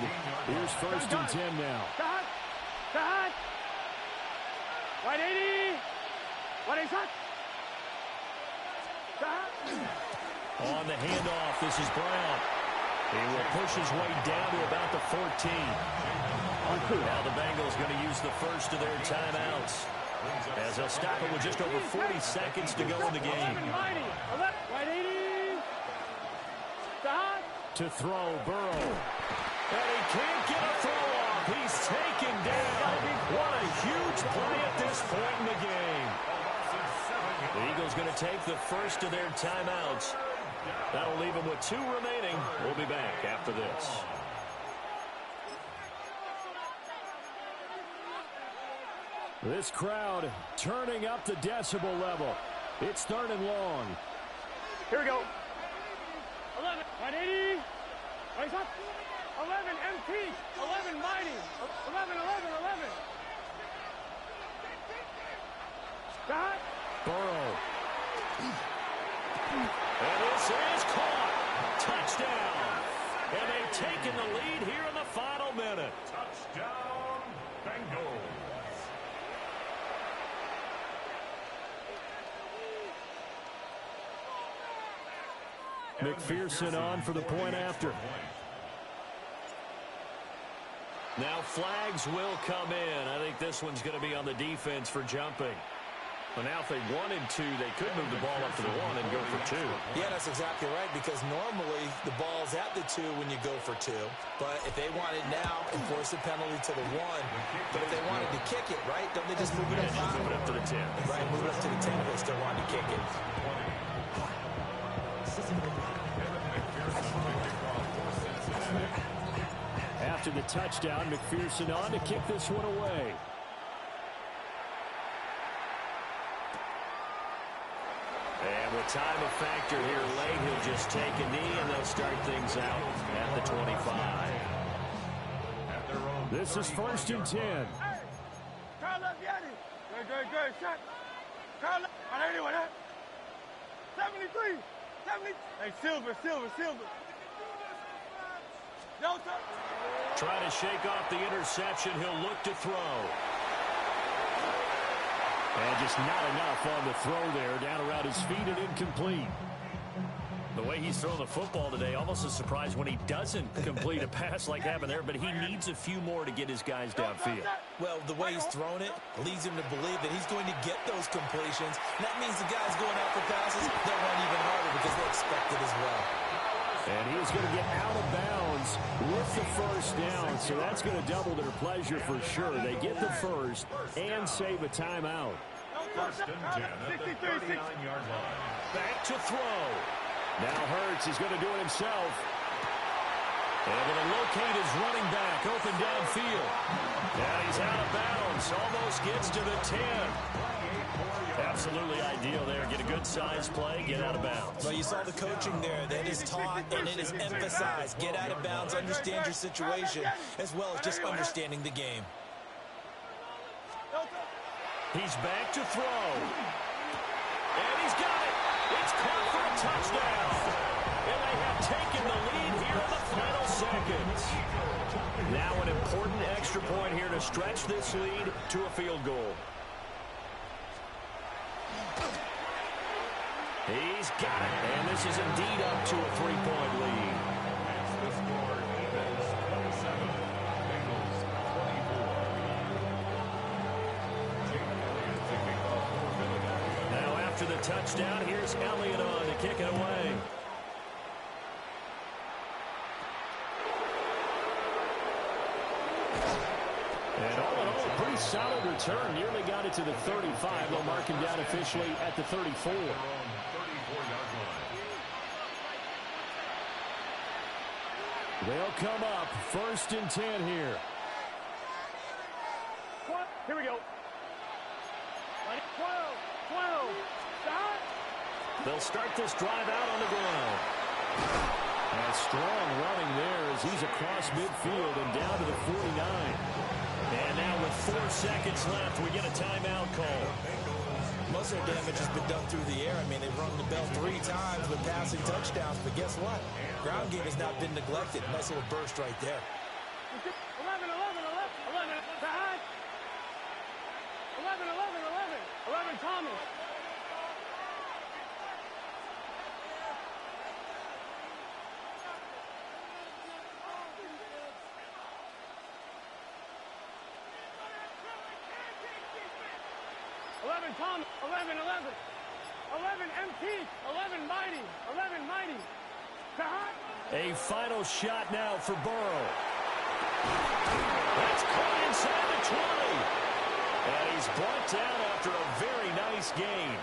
Here's first and 10 now. Stop. 180. 180. Stop. On the handoff, this is Brown. He will push his way down to about the 14. Now the Bengals going to use the first of their timeouts, as they'll stop it with just over 40 seconds to go in the game. 180. Stop. To throw, Burrow. And he can't get a throw off. He's taken down. What a huge play at this point in the game. The Eagles going to take the first of their timeouts. That'll leave them with 2 remaining. We'll be back after this. This crowd turning up the decibel level. It's 3rd and long. Here we go. 11, 180. Raise up. 11, MT. 11, mighty. 11, 11, 11. Stop. Burrow. And this is caught. Touchdown. And they've taken the lead here in the final minute. Touchdown, Bengals. McPherson on for the point after. Now flags will come in. I think this one's going to be on the defense for jumping. But now if they wanted to, they could move the ball up to the 1 and go for 2. Yeah, that's exactly right, because normally the ball's at the 2 when you go for 2. But if they want it now, enforce the penalty to the 1. But if they wanted to kick it, right, don't they just move it up 5? Just move it up to the 10. Right, move it up to the 10 if they still want to kick it. After the touchdown, McPherson on to kick this one away. And with time a factor here late, he'll just take a knee and they'll start things out at the 25. This is 1st and 10. Hey, Carl left Yanni. Good. Shot. Carl left. I didn't want that. 73. 70. Hey, Silver. No touch. Trying to shake off the interception. He'll look to throw. And just not enough on the throw there. Down around his feet and incomplete. The way he's throwing the football today, almost a surprise when he doesn't complete a pass like happened there, but he needs a few more to get his guys downfield. Well, the way he's thrown it leads him to believe that he's going to get those completions. That means the guys going out for passes, they'll run even harder because they expect it as well. And he is going to get out of bounds with the 1st down, so that's going to double their pleasure for sure. They get the 1st and save a timeout. 1st and 10 at the 39-yard line. Back to throw. Now Hurts is going to do it himself. And going to locate his running back open downfield. Now he's out of bounds. Almost gets to the 10. Absolutely ideal there. Get a good size play, get out of bounds. Well, you saw the coaching there. That is taught and it is emphasized. Get out of bounds, understand your situation, as well as just understanding the game. He's back to throw. And he's got it. It's caught for a touchdown. And they have taken the lead here in the final seconds. Now an important extra point here to stretch this lead to a field goal. He's got it. And this is indeed up to a 3-point lead. The score is 27. Bengals 24. Now after the touchdown, here's Elliott on to kick it away. And all in all, a pretty solid return. Nearly got it to the 35. They'll mark him down officially at the 34. They'll come up 1st and 10 here. Here we go. 12. Stop. They'll start this drive out on the ground. And strong running there as he's across midfield and down to the 49. And now with 4 seconds left, we get a timeout call. Most of their damage has been done through the air. I mean, they've rung the bell 3 times with passing touchdowns, but guess what? Ground game has not been neglected. Nice little burst right there. 11. Behind. 11 Thomas. Tom, 11, 11 MT, 11 mighty, 11 mighty. A final shot now for Burrow. That's caught inside the 20. And he's brought down after a very nice gain.